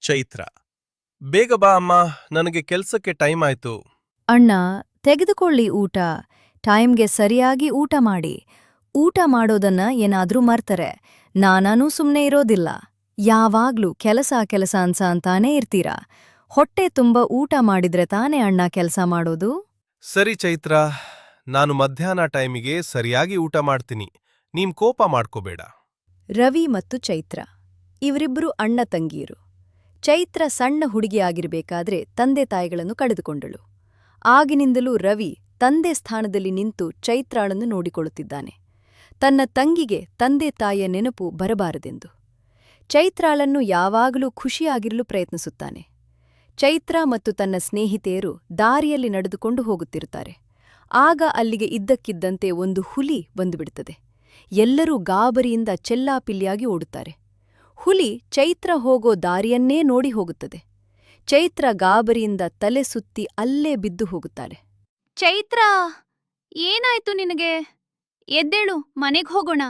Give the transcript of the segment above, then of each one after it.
ಚೈತ್ರ, ಬೇಗ ಬಾ ಅಮ್ಮ, ನನಗೆ ಕೆಲ್ಸಕ್ಕೆ ಟೈಮ್ ಆಯ್ತು. ಅಣ್ಣ, ತೆಗೆದುಕೊಳ್ಳಿ ಊಟ. ಟೈಮ್ಗೆ ಸರಿಯಾಗಿ ಊಟ ಮಾಡಿ. ಊಟ ಮಾಡೋದನ್ನ ಏನಾದ್ರೂ ಮರ್ತರೆ ನಾನಾನೂ ಸುಮ್ನೆ ಇರೋದಿಲ್ಲ. ಯಾವಾಗ್ಲೂ ಕೆಲಸ ಕೆಲಸ ಅಂತಾನೇ ಇರ್ತೀರಾ. ಹೊಟ್ಟೆ ತುಂಬ ಊಟ ಮಾಡಿದ್ರೆ ತಾನೇ ಅಣ್ಣ ಕೆಲಸ ಮಾಡೋದು. ಸರಿ ಚೈತ್ರ, ನಾನು ಮಧ್ಯಾಹ್ನ ಟೈಮಿಗೆ ಸರಿಯಾಗಿ ಊಟ ಮಾಡ್ತೀನಿ. ನೀನ್ ಕೋಪ ಮಾಡ್ಕೋಬೇಡ. ರವಿ ಮತ್ತು ಚೈತ್ರ ಇವರಿಬ್ಬರು ಅಣ್ಣ ತಂಗಿಯರು. ಚೈತ್ರ ಸಣ್ಣ ಹುಡುಗಿಯಾಗಿರ್ಬೇಕಾದ್ರೆ ತಂದೆ ತಾಯಿಗಳನ್ನು ಕಳೆದುಕೊಂಡಳು. ಆಗಿನಿಂದಲೂ ರವಿ ತಂದೆ ಸ್ಥಾನದಲ್ಲಿ ನಿಂತು ಚೈತ್ರಾಳನ್ನು ನೋಡಿಕೊಳ್ಳುತ್ತಿದ್ದಾನೆ, ತನ್ನ ತಂಗಿಗೆ ತಂದೆ ತಾಯಿಯ ನೆನಪು ಬರಬಾರದೆಂದು. ಚೈತ್ರಾಳನ್ನು ಯಾವಾಗಲೂ ಖುಷಿಯಾಗಿರಲು ಪ್ರಯತ್ನಿಸುತ್ತಾನೆ. ಚೈತ್ರ ಮತ್ತು ತನ್ನ ಸ್ನೇಹಿತೆಯರು ದಾರಿಯಲ್ಲಿ ನಡೆದುಕೊಂಡು ಹೋಗುತ್ತಿರುತ್ತಾರೆ. ಆಗ ಅಲ್ಲಿಗೆ ಇದ್ದಕ್ಕಿದ್ದಂತೆ ಒಂದು ಹುಲಿ ಬಂದುಬಿಡುತ್ತದೆ. ಎಲ್ಲರೂ ಗಾಬರಿಯಿಂದ ಚೆಲ್ಲಾಪಿಲ್ಲಿಯಾಗಿ ಓಡುತ್ತಾರೆ. ಹುಲಿ ಚೈತ್ರ ಹೋಗೋ ದಾರಿಯನ್ನೇ ನೋಡಿ ಹೋಗುತ್ತದೆ. ಚೈತ್ರ ಗಾಬರಿಯಿಂದ ತಲೆ ಸುತ್ತಿ ಅಲ್ಲೇ ಬಿದ್ದು ಹೋಗುತ್ತಾಳೆ. ಚೈತ್ರ, ಏನಾಯ್ತು ನಿನಗೆ? ಎದ್ದೇಳು, ಮನೆಗ್ ಹೋಗೋಣ.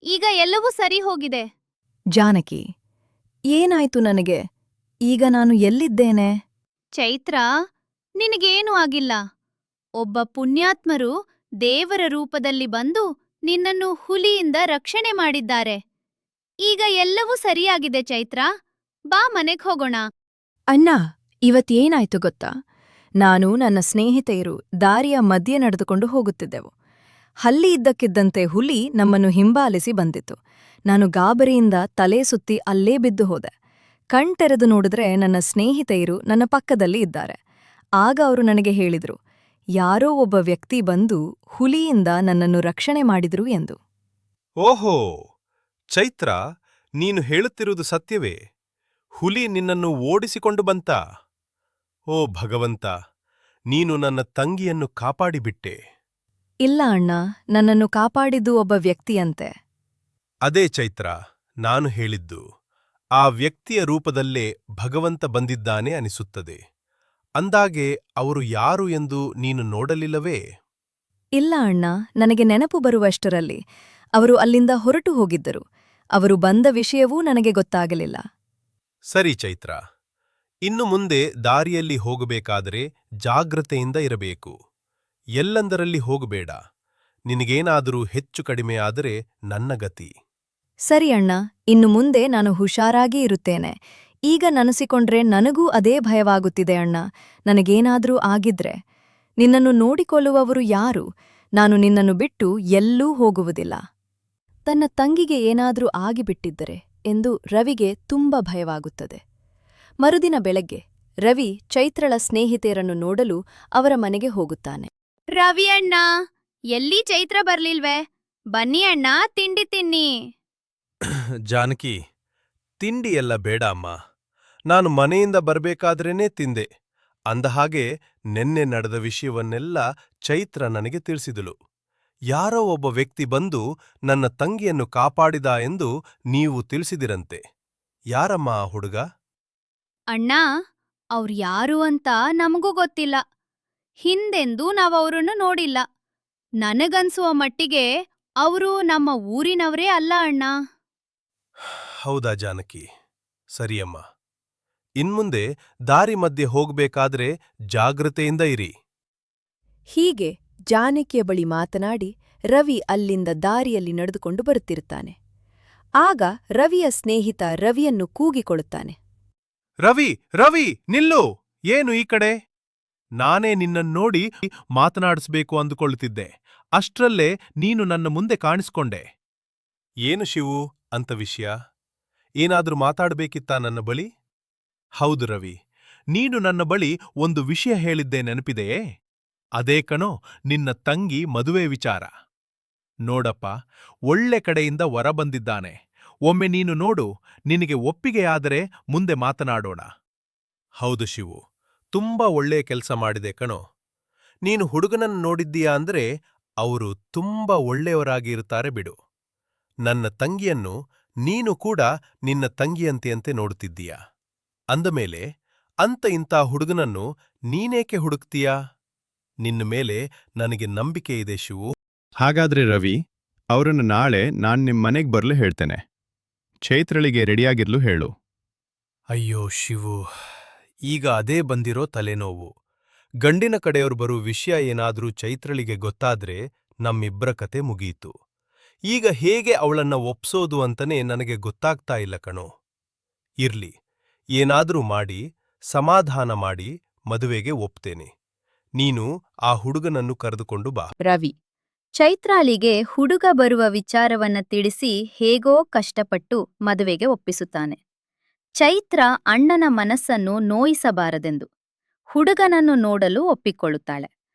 ಈಗ ಎಲ್ಲವೂ ಸರಿ ಹೋಗಿದೆ. ಜಾನಕಿ, ಏನಾಯ್ತು ನನಗೆ? ಈಗ ನಾನು ಎಲ್ಲಿದ್ದೇನೆ? ಚೈತ್ರ, ನಿನಗೇನೂ ಆಗಿಲ್ಲ. ಒಬ್ಬ ಪುಣ್ಯಾತ್ಮರು ದೇವರ ರೂಪದಲ್ಲಿ ಬಂದು ನಿನ್ನನ್ನು ಹುಲಿಯಿಂದ ರಕ್ಷಣೆ ಮಾಡಿದ್ದಾರೆ. ಈಗ ಎಲ್ಲವೂ ಸರಿಯಾಗಿದೆ ಚೈತ್ರ. ಬಾ, ಮನೆಗ್ ಹೋಗೋಣ. ಅಣ್ಣ, ಇವತ್ತೇನಾಯ್ತು ಗೊತ್ತಾ? ನಾನು ನನ್ನ ಸ್ನೇಹಿತೆಯರು ದಾರಿಯ ಮಧ್ಯೆ ನಡೆದುಕೊಂಡು ಹೋಗುತ್ತಿದ್ದೆವು. ಹಲ್ಲಿ ಇದ್ದಕ್ಕಿದ್ದಂತೆ ಹುಲಿ ನಮ್ಮನ್ನು ಹಿಂಬಾಲಿಸಿ ಬಂದಿತು. ನಾನು ಗಾಬರಿಯಿಂದ ತಲೆ ಸುತ್ತಿ ಅಲ್ಲೇ ಬಿದ್ದು ಹೋದೆ. ಕಣ್ತೆರೆದು ನೋಡಿದ್ರೆ ನನ್ನ ಸ್ನೇಹಿತೆಯರು ನನ್ನ ಪಕ್ಕದಲ್ಲಿ ಇದ್ದಾರೆ. ಆಗ ಅವರು ನನಗೆ ಹೇಳಿದ್ರು, ಯಾರೋ ಒಬ್ಬ ವ್ಯಕ್ತಿ ಬಂದು ಹುಲಿಯಿಂದ ನನ್ನನ್ನು ರಕ್ಷಣೆ ಮಾಡಿದ್ರು ಎಂದು. ಓಹೋ ಚೈತ್ರ, ನೀನು ಹೇಳುತ್ತಿರುವುದು ಸತ್ಯವೇ? ಹುಲಿ ನಿನ್ನನ್ನು ಓಡಿಸಿಕೊಂಡು ಬಂತಾ? ಓ ಭಗವಂತ, ನೀನು ನನ್ನ ತಂಗಿಯನ್ನು ಕಾಪಾಡಿಬಿಟ್ಟೆ. ಇಲ್ಲ ಅಣ್ಣ, ನನ್ನನ್ನು ಕಾಪಾಡಿದ್ದು ಒಬ್ಬ ವ್ಯಕ್ತಿಯಂತೆ. ಅದೇ ಚೈತ್ರ, ನಾನು ಹೇಳಿದ್ದು. ಆ ವ್ಯಕ್ತಿಯ ರೂಪದಲ್ಲೇ ಭಗವಂತ ಬಂದಿದ್ದಾನೆ ಅನಿಸುತ್ತದೆ. ಅಂದಾಗೆ ಅವರು ಯಾರು ಎಂದು ನೀನು ನೋಡಲಿಲ್ಲವೇ? ಇಲ್ಲ ಅಣ್ಣ, ನನಗೆ ನೆನಪು ಬರುವಷ್ಟರಲ್ಲಿ ಅವರು ಅಲ್ಲಿಂದ ಹೊರಟು ಹೋಗಿದ್ದರು. ಅವರು ಬಂದ ವಿಷಯವೂ ನನಗೆ ಗೊತ್ತಾಗಲಿಲ್ಲ. ಸರಿ ಚೈತ್ರ, ಇನ್ನು ಮುಂದೆ ದಾರಿಯಲ್ಲಿ ಹೋಗಬೇಕಾದರೆ ಜಾಗ್ರತೆಯಿಂದ ಇರಬೇಕು. ಎಲ್ಲಂದರಲ್ಲಿ ಹೋಗಬೇಡ. ನಿನಗೇನಾದರೂ ಹೆಚ್ಚು ಕಡಿಮೆಯಾದರೆ ನನ್ನ ಗತಿ. ಸರಿ ಅಣ್ಣ, ಇನ್ನು ಮುಂದೆ ನಾನು ಹುಷಾರಾಗಿ ಇರುತ್ತೇನೆ. ಈಗ ನನಸಿಕೊಂಡ್ರೆ ನನಗೂ ಅದೇ ಭಯವಾಗುತ್ತಿದೆ ಅಣ್ಣ. ನನಗೇನಾದ್ರೂ ಆಗಿದ್ರೆ ನಿನ್ನನ್ನು ನೋಡಿಕೊಳ್ಳುವವರು ಯಾರು? ನಾನು ನಿನ್ನನ್ನು ಬಿಟ್ಟು ಎಲ್ಲೂ ಹೋಗುವುದಿಲ್ಲ. ತನ್ನ ತಂಗಿಗೆ ಏನಾದ್ರೂ ಆಗಿಬಿಟ್ಟಿದ್ದರೆ ಎಂದು ರವಿಗೆ ತುಂಬ ಭಯವಾಗುತ್ತದೆ. ಮರುದಿನ ಬೆಳಗ್ಗೆ ರವಿ ಚೈತ್ರಳ ಸ್ನೇಹಿತೆಯರನ್ನು ನೋಡಲು ಅವರ ಮನೆಗೆ ಹೋಗುತ್ತಾನೆ. ರವಿ ಅಣ್ಣ, ಎಲ್ಲಿ ಚೈತ್ರ ಬರ್ಲಿಲ್ವೇ? ಬನ್ನಿ ಅಣ್ಣ, ತಿಂಡಿ ತಿನ್ನಿ. ಜಾನಕಿ, ತಿಂಡಿ ಎಲ್ಲ ಬೇಡ ಅಮ್ಮ. ನಾನು ಮನೆಯಿಂದ ಬರಬೇಕಾದ್ರೇನೇ ತಿಂದೆ. ಅಂದಹಾಗೆ ನೆನ್ನೆ ನಡೆದ ವಿಷಯವನ್ನೆಲ್ಲ ಚೈತ್ರ ನನಗೆ ತಿಳಿಸಿದಳು. ಯಾರೋ ಒಬ್ಬ ವ್ಯಕ್ತಿ ಬಂದು ನನ್ನ ತಂಗಿಯನ್ನು ಕಾಪಾಡಿದ ಎಂದು ನೀವು ತಿಳಿಸಿದಿರಂತೆ. ಯಾರಮ್ಮ ಆ ಹುಡುಗ? ಅಣ್ಣ, ಅವ್ರು ಯಾರು ಅಂತ ನಮಗೂ ಗೊತ್ತಿಲ್ಲ. ಹಿಂದೆಂದೂ ನಾವವ್ರನ್ನು ನೋಡಿಲ್ಲ. ನನಗನ್ಸುವ ಮಟ್ಟಿಗೆ ಅವರು ನಮ್ಮ ಊರಿನವರೇ ಅಲ್ಲ ಅಣ್ಣ. ಹೌದಾ ಜಾನಕಿ? ಸರಿಯಮ್ಮ. ಇನ್ಮುಂದೆ ದಾರಿ ಮಧ್ಯೆ ಹೋಗ್ಬೇಕಾದ್ರೆ ಜಾಗ್ರತೆಯಿಂದ ಇರಿ. ಹೀಗೆ ಜಾನಕಿಯ ಬಳಿ ಮಾತನಾಡಿ ರವಿ ಅಲ್ಲಿಂದ ದಾರಿಯಲ್ಲಿ ನಡೆದುಕೊಂಡು ಬರುತ್ತಿರುತ್ತಾನೆ. ಆಗ ರವಿಯ ಸ್ನೇಹಿತ ರವಿಯನ್ನು ಕೂಗಿಕೊಳ್ಳುತ್ತಾನೆ. ರವಿ, ರವಿ, ನಿಲ್ಲು! ಏನು ಈ ಕಡೆ? ನಾನೇ ನಿನ್ನನ್ನೋಡಿ ಮಾತನಾಡಿಸ್ಬೇಕು ಅಂದುಕೊಳ್ಳುತ್ತಿದ್ದೆ. ಅಷ್ಟ್ರಲ್ಲೇ ನೀನು ನನ್ನ ಮುಂದೆ ಕಾಣಿಸ್ಕೊಂಡೆ. ಏನು ಶಿವು ಅಂತ ವಿಷಯ? ಏನಾದ್ರೂ ಮಾತಾಡ್ಬೇಕಿತ್ತಾ ನನ್ನ ಬಳಿ? ಹೌದು ರವಿ, ನೀನು ನನ್ನ ಬಳಿ ಒಂದು ವಿಷಯ ಹೇಳಿದ್ದೆ ನೆನಪಿದೆಯೇ? ಅದೇ ಕಣೋ, ನಿನ್ನ ತಂಗಿ ಮದುವೆ ವಿಚಾರ. ನೋಡಪ್ಪ, ಒಳ್ಳೆ ಕಡೆಯಿಂದ ವರ ಬಂದಿದ್ದಾನೆ. ಒಮ್ಮೆ ನೀನು ನೋಡು. ನಿನಗೆ ಒಪ್ಪಿಗೆಯಾದರೆ ಮುಂದೆ ಮಾತನಾಡೋಣ. ಹೌದು ಶಿವು, ತುಂಬಾ ಒಳ್ಳೆ ಕೆಲಸ ಮಾಡಿದೆ ಕಣೋ. ನೀನು ಹುಡುಗನನ್ನು ನೋಡಿದ್ದೀಯಾ ಅಂದ್ರೆ ಅವರು ತುಂಬಾ ಒಳ್ಳೆಯವರಾಗಿ ಇರುತ್ತಾರೆ ಬಿಡು. ನನ್ನ ತಂಗಿಯನ್ನು ನೀನು ಕೂಡ ನಿನ್ನ ತಂಗಿಯಂತೆಯಂತೆ ನೋಡುತ್ತಿದ್ದೀಯಾ? ಅಂದಮೇಲೆ ಅಂತ ಇಂಥ ಹುಡುಗನನ್ನು ನೀನೇಕೆ ಹುಡುಕ್ತೀಯಾ? ನಿನ್ನ ಮೇಲೆ ನನಗೆ ನಂಬಿಕೆ ಇದೆ ಶಿವು. ಹಾಗಾದ್ರೆ ರವಿ, ಅವರನ್ನು ನಾಳೆ ನಾನ್ ನಿಮ್ ಮನೆಗ್ ಬರ್ಲು ಹೇಳ್ತೇನೆ. ಚೈತ್ರಳಿಗೆ ರೆಡಿಯಾಗಿರ್ಲು ಹೇಳು. ಅಯ್ಯೋ ಶಿವು, ಈಗ ಅದೇ ಬಂದಿರೋ ತಲೆನೋವು. ಗಂಡಿನ ಕಡೆಯವ್ರು ಬರೋ ವಿಷಯ ಏನಾದ್ರೂ ಚೈತ್ರಳಿಗೆ ಗೊತ್ತಾದ್ರೆ ನಮ್ಮಿಬ್ರ ಕತೆ ಮುಗೀತು. ಈಗ ಹೇಗೆ ಅವಳನ್ನ ಒಪ್ಸೋದು ಅಂತನೇ ನನಗೆ ಗೊತ್ತಾಗ್ತಾ ಇಲ್ಲ ಕಣೋ. ಇರ್ಲಿ, ಏನಾದ್ರೂ ಮಾಡಿ ಸಮಾಧಾನ ಮಾಡಿ ಮದುವೆಗೆ ಒಪ್ತೇನೆ. ನೀನು ಆ ಹುಡುಗನನ್ನು ಕರೆದುಕೊಂಡು ಬಾ. ರವಿ ಚೈತ್ರಾಳಿಗೆ ಹುಡುಗ ಬರುವ ವಿಚಾರವನ್ನ ತಿಳಿಸಿ ಹೇಗೋ ಕಷ್ಟಪಟ್ಟು ಮದುವೆಗೆ ಒಪ್ಪಿಸುತ್ತಾನೆ. ಚೈತ್ರ ಅಣ್ಣನ ಮನಸ್ಸನ್ನು ನೋಯಿಸಬಾರದೆಂದು ಹುಡುಗನನ್ನು ನೋಡಲು ಒಪ್ಪಿಕೊಳ್ಳುತ್ತಾಳೆ.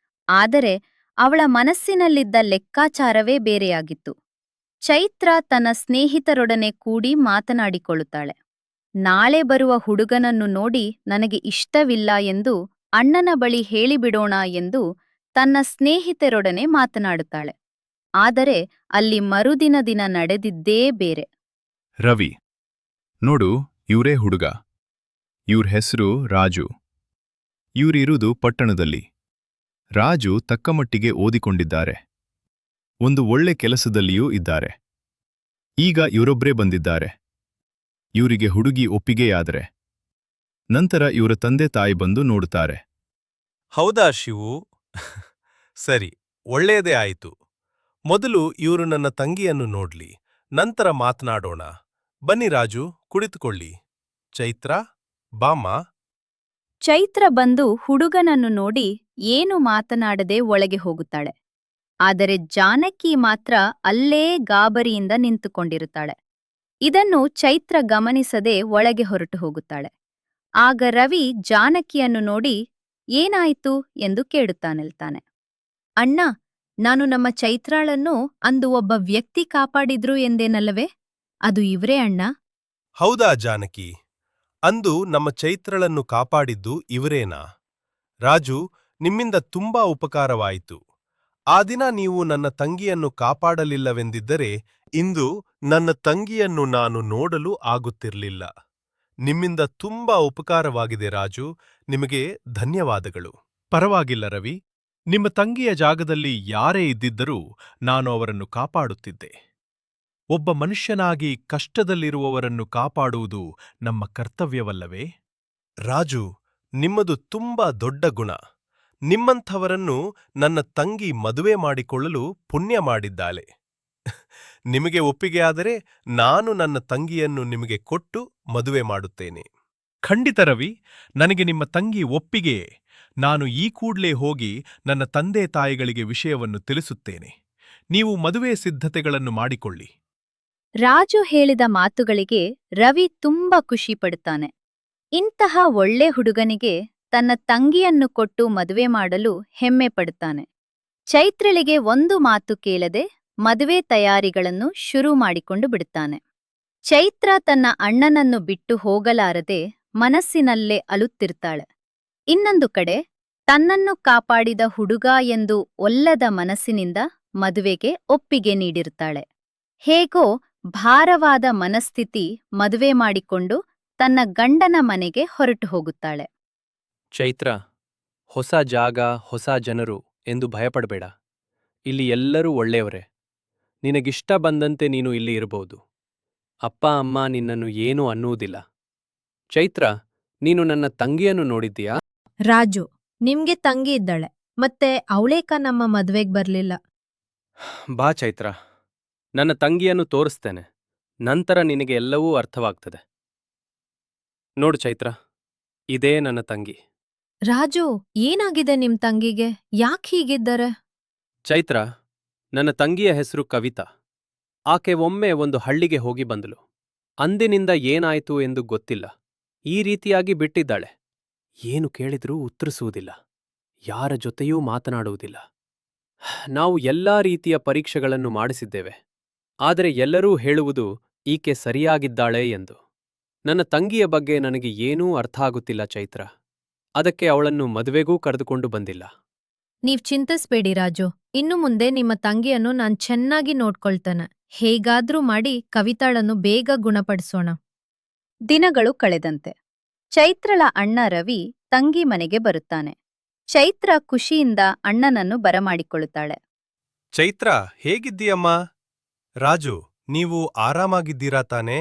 ಆದರೆ ಅವಳ ಮನಸ್ಸಿನಲ್ಲಿದ್ದ ಲೆಕ್ಕಾಚಾರವೇ ಬೇರೆಯಾಗಿತ್ತು. ಚೈತ್ರ ತನ್ನ ಸ್ನೇಹಿತರೊಡನೆ ಕೂಡಿ ಮಾತನಾಡಿಕೊಳ್ಳುತ್ತಾಳೆ. ನಾಳೆ ಬರುವ ಹುಡುಗನನ್ನು ನೋಡಿ ನನಗೆ ಇಷ್ಟವಿಲ್ಲ ಎಂದು ಅಣ್ಣನ ಬಳಿ ಹೇಳಿಬಿಡೋಣ ಎಂದು ತನ್ನ ಸ್ನೇಹಿತರೊಡನೆ ಮಾತನಾಡುತ್ತಾಳೆ. ಆದರೆ ಅಲ್ಲಿ ಮರುದಿನ ದಿನ ನಡೆದಿದ್ದೇ ಬೇರೆ. ರವಿ, ನೋಡು, ಇವ್ರೇ ಹುಡುಗ. ಇವ್ರ ಹೆಸರು ರಾಜು. ಇವ್ರಿರುವುದು ಪಟ್ಟಣದಲ್ಲಿ. ರಾಜು ತಕ್ಕಮಟ್ಟಿಗೆ ಓದಿಕೊಂಡಿದ್ದಾರೆ. ಒಂದು ಒಳ್ಳೆ ಕೆಲಸದಲ್ಲಿಯೂ ಇದ್ದಾರೆ. ಈಗ ಇವರೊಬ್ಬರೇ ಬಂದಿದ್ದಾರೆ. ಇವರಿಗೆ ಹುಡುಗಿ ಒಪ್ಪಿಗೆಯಾದರೆ ನಂತರ ಇವರ ತಂದೆ ತಾಯಿ ಬಂದು ನೋಡುತ್ತಾರೆ. ಹೌದಾ ಶಿವು? ಸರಿ, ಒಳ್ಳೆಯದೇ ಆಯಿತು. ಮೊದಲು ಇವರು ನನ್ನ ತಂಗಿಯನ್ನು ನೋಡ್ಲಿ, ನಂತರ ಮಾತನಾಡೋಣ. ಬನ್ನಿ ರಾಜು, ಕುಳಿತುಕೊಳ್ಳಿ. ಚೈತ್ರ, ಬಾಮ್ಮ. ಚೈತ್ರ ಬಂದು ಹುಡುಗನನ್ನು ನೋಡಿ ಏನು ಮಾತನಾಡದೆ ಒಳಗೆ ಹೋಗುತ್ತಾಳೆ. ಆದರೆ ಜಾನಕಿ ಮಾತ್ರ ಅಲ್ಲೇ ಗಾಬರಿಯಿಂದ ನಿಂತುಕೊಂಡಿರುತ್ತಾಳೆ. ಇದನ್ನು ಚೈತ್ರ ಗಮನಿಸದೆ ಒಳಗೆ ಹೊರಟು ಹೋಗುತ್ತಾಳೆ. ಆಗ ರವಿ ಜಾನಕಿಯನ್ನು ನೋಡಿ ಏನಾಯಿತು ಎಂದು ಕೇಳುತ್ತಾನೆ. ಅಣ್ಣ, ನಾನು ನಮ್ಮ ಚೈತ್ರಾಳನ್ನು ಅಂದು ಒಬ್ಬ ವ್ಯಕ್ತಿ ಕಾಪಾಡಿದ್ರು ಎಂದೇನಲ್ಲವೇ? ಅದು ಇವ್ರೇ ಅಣ್ಣ. ಹೌದಾ ಜಾನಕಿ? ಅಂದು ನಮ್ಮ ಚೈತ್ರಳನ್ನು ಕಾಪಾಡಿದ್ದು ಇವರೇನಾ? ರಾಜು, ನಿಮ್ಮಿಂದ ತುಂಬಾ ಉಪಕಾರವಾಯಿತು. ಆ ದಿನ ನೀವು ನನ್ನ ತಂಗಿಯನ್ನು ಕಾಪಾಡಲಿಲ್ಲವೆಂದಿದ್ದರೆ ಇಂದು ನನ್ನ ತಂಗಿಯನ್ನು ನಾನು ನೋಡಲು ಆಗುತ್ತಿರಲಿಲ್ಲ. ನಿಮ್ಮಿಂದ ತುಂಬಾ ಉಪಕಾರವಾಗಿದೆ ರಾಜು, ನಿಮಗೆ ಧನ್ಯವಾದಗಳು. ಪರವಾಗಿಲ್ಲ ರವಿ, ನಿಮ್ಮ ತಂಗಿಯ ಜಾಗದಲ್ಲಿ ಯಾರೇ ಇದ್ದಿದ್ದರೂ ನಾನು ಅವರನ್ನು ಕಾಪಾಡುತ್ತಿದ್ದೆ. ಒಬ್ಬ ಮನುಷ್ಯನಾಗಿ ಕಷ್ಟದಲ್ಲಿರುವವರನ್ನು ಕಾಪಾಡುವುದು ನಮ್ಮ ಕರ್ತವ್ಯವಲ್ಲವೇ? ರಾಜು, ನಿಮ್ಮದು ತುಂಬಾ ದೊಡ್ಡ ಗುಣ. ನಿಮ್ಮಂಥವರನ್ನು ನನ್ನ ತಂಗಿ ಮದುವೆ ಮಾಡಿಕೊಳ್ಳಲು ಪುಣ್ಯ ಮಾಡಿದ್ದಾಳೆ. ನಿಮಗೆ ಒಪ್ಪಿಗೆಯಾದರೆ ನಾನು ನನ್ನ ತಂಗಿಯನ್ನು ನಿಮಗೆ ಕೊಟ್ಟು ಮದುವೆ ಮಾಡುತ್ತೇನೆ. ಖಂಡಿತ ರವಿ, ನನಗೆ ನಿಮ್ಮ ತಂಗಿ ಒಪ್ಪಿಗೆಯೇ. ನಾನು ಈ ಕೂಡ್ಲೇ ಹೋಗಿ ನನ್ನ ತಂದೆ ತಾಯಿಗಳಿಗೆ ವಿಷಯವನ್ನು ತಿಳಿಸುತ್ತೇನೆ. ನೀವು ಮದುವೆ ಸಿದ್ಧತೆಗಳನ್ನು ಮಾಡಿಕೊಳ್ಳಿ. ರಾಜು ಹೇಳಿದ ಮಾತುಗಳಿಗೆ ರವಿ ತುಂಬಾ ಖುಷಿಪಡುತ್ತಾನೆ. ಇಂತಹ ಒಳ್ಳೆ ಹುಡುಗನಿಗೆ ತನ್ನ ತಂಗಿಯನ್ನು ಕೊಟ್ಟು ಮದುವೆ ಮಾಡಲು ಹೆಮ್ಮೆ ಪಡುತ್ತಾನೆ. ಚೈತ್ರಳಿಗೆ ಒಂದು ಮಾತು ಕೇಳದೆ ಮದುವೆ ತಯಾರಿಗಳನ್ನು ಶುರು ಮಾಡಿಕೊಂಡು ಬಿಡುತ್ತಾನೆ. ಚೈತ್ರ ತನ್ನ ಅಣ್ಣನನ್ನು ಬಿಟ್ಟು ಹೋಗಲಾರದೆ ಮನಸ್ಸಿನಲ್ಲೇ ಅಳುತ್ತಿರ್ತಾಳೆ. ಇನ್ನೊಂದು ಕಡೆ ತನ್ನನ್ನು ಕಾಪಾಡಿದ ಹುಡುಗ ಎಂದು ಒಲ್ಲದ ಮನಸ್ಸಿನಿಂದ ಮದುವೆಗೆ ಒಪ್ಪಿಗೆ ನೀಡಿರುತ್ತಾಳೆ. ಹೇಗೋ ಭಾರವಾದ ಮನಸ್ಥಿತಿ ಮದುವೆ ಮಾಡಿಕೊಂಡು ತನ್ನ ಗಂಡನ ಮನೆಗೆ ಹೊರಟು ಹೋಗುತ್ತಾಳೆ. ಚೈತ್ರ, ಹೊಸ ಜಾಗ, ಹೊಸ ಜನರು ಎಂದು ಭಯಪಡಬೇಡ. ಇಲ್ಲಿ ಎಲ್ಲರೂ ಒಳ್ಳೆಯವರೇ. ನಿನಗಿಷ್ಟ ಬಂದಂತೆ ನೀನು ಇಲ್ಲಿ ಇರಬಹುದು. ಅಪ್ಪ ಅಮ್ಮ ನಿನ್ನನ್ನು ಏನೂ ಅನ್ನುವುದಿಲ್ಲ. ಚೈತ್ರ, ನೀನು ನನ್ನ ತಂಗಿಯನ್ನು ನೋಡಿದ್ದೀಯಾ? ರಾಜು, ನಿಮ್ಗೆ ತಂಗಿ ಇದ್ದಾಳೆ, ಮತ್ತೆ ಅವಳೇಕ ನಮ್ಮ ಮದ್ವೆಗ್ ಬರ್ಲಿಲ್ಲ? ಬಾ ಚೈತ್ರ, ನನ್ನ ತಂಗಿಯನ್ನು ತೋರಿಸ್ತೇನೆ. ನಂತರ ನಿನಗೆ ಎಲ್ಲವೂ ಅರ್ಥವಾಗ್ತದೆ. ನೋಡು ಚೈತ್ರ, ಇದೇ ನನ್ನ ತಂಗಿ. ರಾಜು, ಏನಾಗಿದೆ ನಿಮ್ ತಂಗಿಗೆ? ಯಾಕ್ ಹೀಗಿದ್ದಾರೆ? ಚೈತ್ರ, ನನ್ನ ತಂಗಿಯ ಹೆಸರು ಕವಿತಾ. ಆಕೆ ಒಮ್ಮೆ ಒಂದು ಹಳ್ಳಿಗೆ ಹೋಗಿ ಬಂದಳು. ಅಂದಿನಿಂದ ಏನಾಯಿತು ಎಂದು ಗೊತ್ತಿಲ್ಲ. ಈ ರೀತಿಯಾಗಿ ಬಿಟ್ಟಿದ್ದಾಳೆ. ಏನು ಕೇಳಿದ್ರೂ ಉತ್ತರಿಸುವುದಿಲ್ಲ. ಯಾರ ಜೊತೆಯೂ ಮಾತನಾಡುವುದಿಲ್ಲ. ನಾವು ಎಲ್ಲಾ ರೀತಿಯ ಪರೀಕ್ಷೆಗಳನ್ನು ಮಾಡಿಸಿದ್ದೇವೆ. ಆದರೆ ಎಲ್ಲರೂ ಹೇಳುವುದು ಈಕೆ ಸರಿಯಾಗಿದ್ದಾಳೆ ಎಂದು. ನನ್ನ ತಂಗಿಯ ಬಗ್ಗೆ ನನಗೆ ಏನೂ ಅರ್ಥ ಆಗುತ್ತಿಲ್ಲ ಚೈತ್ರ. ಅದಕ್ಕೆ ಅವಳನ್ನು ಮದುವೆಗೂ ಕರೆದುಕೊಂಡು ಬಂದಿಲ್ಲ. ನೀವ್ ಚಿಂತಿಸ್ಬೇಡಿ ರಾಜು, ಇನ್ನು ಮುಂದೆ ನಿಮ್ಮ ತಂಗಿಯನ್ನು ನಾನ್ ಚೆನ್ನಾಗಿ ನೋಡ್ಕೊಳ್ತೇನೆ. ಹೇಗಾದ್ರೂ ಮಾಡಿ ಕವಿತಾಳನ್ನು ಬೇಗ ಗುಣಪಡಿಸೋಣ. ದಿನಗಳು ಕಳೆದಂತೆ ಚೈತ್ರಳ ಅಣ್ಣ ರವಿ ತಂಗಿ ಮನೆಗೆ ಬರುತ್ತಾನೆ. ಚೈತ್ರ ಖುಷಿಯಿಂದ ಅಣ್ಣನನ್ನು ಬರಮಾಡಿಕೊಳ್ಳುತ್ತಾಳೆ. ಚೈತ್ರ, ಹೇಗಿದ್ದೀಯಮ್ಮ? ರಾಜು, ನೀವು ಆರಾಮಾಗಿದ್ದೀರಾ ತಾನೇ?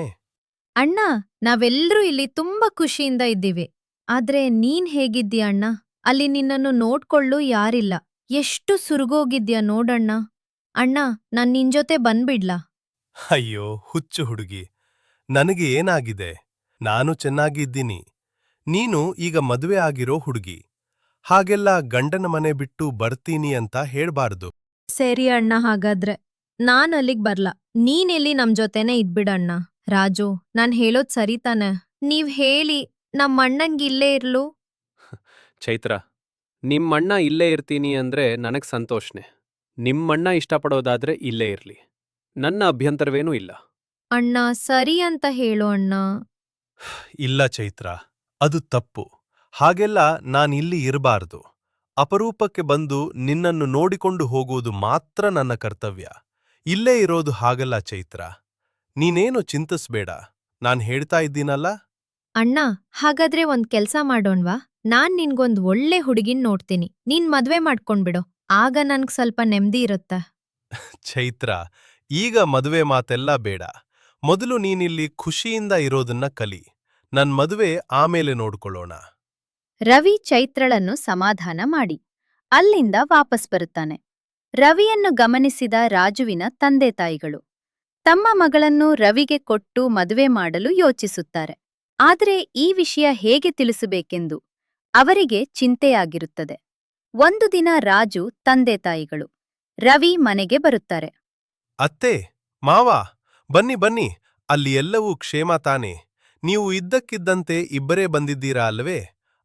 ಅಣ್ಣ, ನಾವೆಲ್ಲರೂ ಇಲ್ಲಿ ತುಂಬಾ ಖುಷಿಯಿಂದ ಇದ್ದೀವಿ. ಆದ್ರೆ ನೀನ್ ಹೇಗಿದ್ದೀಯ ಅಣ್ಣ? ಅಲ್ಲಿ ನಿನ್ನನ್ನು ನೋಡ್ಕೊಳ್ಳು ಯಾರಿಲ್ಲ. ಎಷ್ಟು ಸುರುಗೋಗಿದ್ಯಾ ನೋಡಣ್ಣ. ಅಣ್ಣ, ನಾನ್ ನಿನ್ಜೊತೆ ಬಂದ್ಬಿಡ್ಲಾ? ಅಯ್ಯೋ ಹುಚ್ಚು ಹುಡುಗಿ, ನನಗೆ ಏನಾಗಿದೆ? ನಾನು ಚೆನ್ನಾಗಿದ್ದೀನಿ. ನೀನು ಈಗ ಮದುವೆ ಆಗಿರೋ ಹುಡುಗಿ. ಹಾಗೆಲ್ಲ ಗಂಡನ ಮನೆ ಬಿಟ್ಟು ಬರ್ತೀನಿ ಅಂತ ಹೇಳ್ಬಾರ್ದು. ಸರಿ ಅಣ್ಣ, ಹಾಗಾದ್ರೆ ನಾನ್ ಅಲ್ಲಿಗ್ ಬರ್ಲಾ. ನೀನೆಲ್ಲಿ ನಮ್ ಜೊತೆನೇ ಇದ್ಬಿಡಣ್ಣ. ರಾಜು, ನಾನ್ ಹೇಳೋದ್ ಸರಿ ತಾನೆ? ನೀವ್ ಹೇಳಿ ನಮ್ಮಣ್ಣಂಗಿಲ್ಲೇ ಇರ್ಲು. ಚೈತ್ರ, ನಿಮ್ಮಣ್ಣ ಇಲ್ಲೇ ಇರ್ತೀನಿ ಅಂದ್ರೆ ನನಗ್ ಸಂತೋಷನೆ. ನಿಮ್ಮಣ್ಣ ಇಷ್ಟಪಡೋದಾದ್ರೆ ಇಲ್ಲೇ ಇರ್ಲಿ. ನನ್ನ ಅಭ್ಯಂತರವೇನೂ ಇಲ್ಲ. ಅಣ್ಣ, ಸರಿ ಅಂತ ಹೇಳು ಅಣ್ಣ. ಇಲ್ಲ ಚೈತ್ರ, ಅದು ತಪ್ಪು. ಹಾಗೆಲ್ಲ ನಾನಿಲ್ಲಿ ಇರಬಾರ್ದು. ಅಪರೂಪಕ್ಕೆ ಬಂದು ನಿನ್ನನ್ನು ನೋಡಿಕೊಂಡು ಹೋಗುವುದು ಮಾತ್ರ ನನ್ನ ಕರ್ತವ್ಯ. ಇಲ್ಲೇ ಇರೋದು ಹಾಗಲ್ಲ ಚೈತ್ರ. ನೀನೇನು ಚಿಂತಿಸ್ಬೇಡ, ನಾನ್ ಹೇಳ್ತಾ ಇದ್ದೀನಲ್ಲ. ಅಣ್ಣ, ಹಾಗಾದ್ರೆ ಒಂದ್ ಕೆಲ್ಸ ಮಾಡೋಣ್ವಾ? ನಾನ್ ನಿನ್ಗೊಂದ್ ಒಳ್ಳೆ ಹುಡುಗಿನ್ ನೋಡ್ತೀನಿ. ನೀನ್ ಮದ್ವೆ ಮಾಡ್ಕೊಂಡ್ಬಿಡು. ಆಗ ನನ್ಗ್ ಸ್ವಲ್ಪ ನೆಮ್ಮದಿ ಇರುತ್ತೆ. ಚೈತ್ರ, ಈಗ ಮದುವೆ ಮಾತೆಲ್ಲ ಬೇಡ. ಮೊದಲು ನೀನಿಲ್ಲಿ ಖುಷಿಯಿಂದ ಇರೋದನ್ನ ಕಲಿ. ನನ್ ಮದುವೆ ಆಮೇಲೆ ನೋಡ್ಕೊಳ್ಳೋಣ. ರವಿ ಚೈತ್ರಳನ್ನು ಸಮಾಧಾನ ಮಾಡಿ ಅಲ್ಲಿಂದ ವಾಪಸ್ ಬರುತ್ತಾನೆ. ರವಿಯನ್ನು ಗಮನಿಸಿದ ರಾಜುವಿನ ತಂದೆ ತಾಯಿಗಳು ತಮ್ಮ ಮಗಳನ್ನು ರವಿಗೆ ಕೊಟ್ಟು ಮದುವೆ ಮಾಡಲು ಯೋಚಿಸುತ್ತಾರೆ. ಆದರೆ ಈ ವಿಷಯ ಹೇಗೆ ತಿಳಿಸಬೇಕೆಂದು ಅವರಿಗೆ ಚಿಂತೆಯಾಗಿರುತ್ತದೆ. ಒಂದು ದಿನ ರಾಜು ತಂದೆ ತಾಯಿಗಳು ರವಿ ಮನೆಗೆ ಬರುತ್ತಾರೆ. ಅತ್ತೆ, ಮಾವ, ಬನ್ನಿ ಬನ್ನಿ. ಅಲ್ಲಿ ಎಲ್ಲವೂ ಕ್ಷೇಮ ತಾನೆ? ನೀವು ಇದ್ದಕ್ಕಿದ್ದಂತೆ ಇಬ್ಬರೇ ಬಂದಿದ್ದೀರಾ ಅಲ್ವೇ?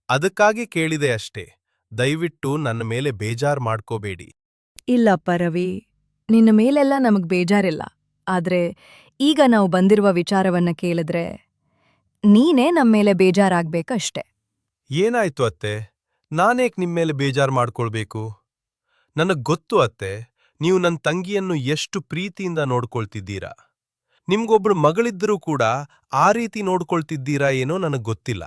ಅದಕ್ಕಾಗಿ ಕೇಳಿದೆ ಅಷ್ಟೇ. ದಯವಿಟ್ಟು ನನ್ನ ಮೇಲೆ ಬೇಜಾರ್ ಮಾಡ್ಕೋಬೇಡಿ. ಇಲ್ಲಪ್ಪ ರವಿ, ನಿನ್ನ ಮೇಲೆಲ್ಲ ನಮಗ್ ಬೇಜಾರಿಲ್ಲ. ಆದ್ರೆ ಈಗ ನಾವು ಬಂದಿರುವ ವಿಚಾರವನ್ನ ಕೇಳಿದ್ರೆ ನೀನೇ ನಮ್ಮೇಲೆ ಬೇಜಾರಾಗ್ಬೇಕಷ್ಟೆ. ಏನಾಯ್ತು ಅತ್ತೆ? ನಾನೇಕ್ ನಿಮ್ಮೇಲೆ ಬೇಜಾರ್ ಮಾಡ್ಕೊಳ್ಬೇಕು? ನನಗ್ ಗೊತ್ತು ಅತ್ತೆ, ನೀವು ನನ್ನ ತಂಗಿಯನ್ನು ಎಷ್ಟು ಪ್ರೀತಿಯಿಂದ ನೋಡ್ಕೊಳ್ತಿದ್ದೀರಾ. ನಿಮ್ಗೊಬ್ಳು ಮಗಳಿದ್ದರೂ ಕೂಡ ಆ ರೀತಿ ನೋಡ್ಕೊಳ್ತಿದ್ದೀರಾ ಏನೋ ನನಗ್ ಗೊತ್ತಿಲ್ಲ.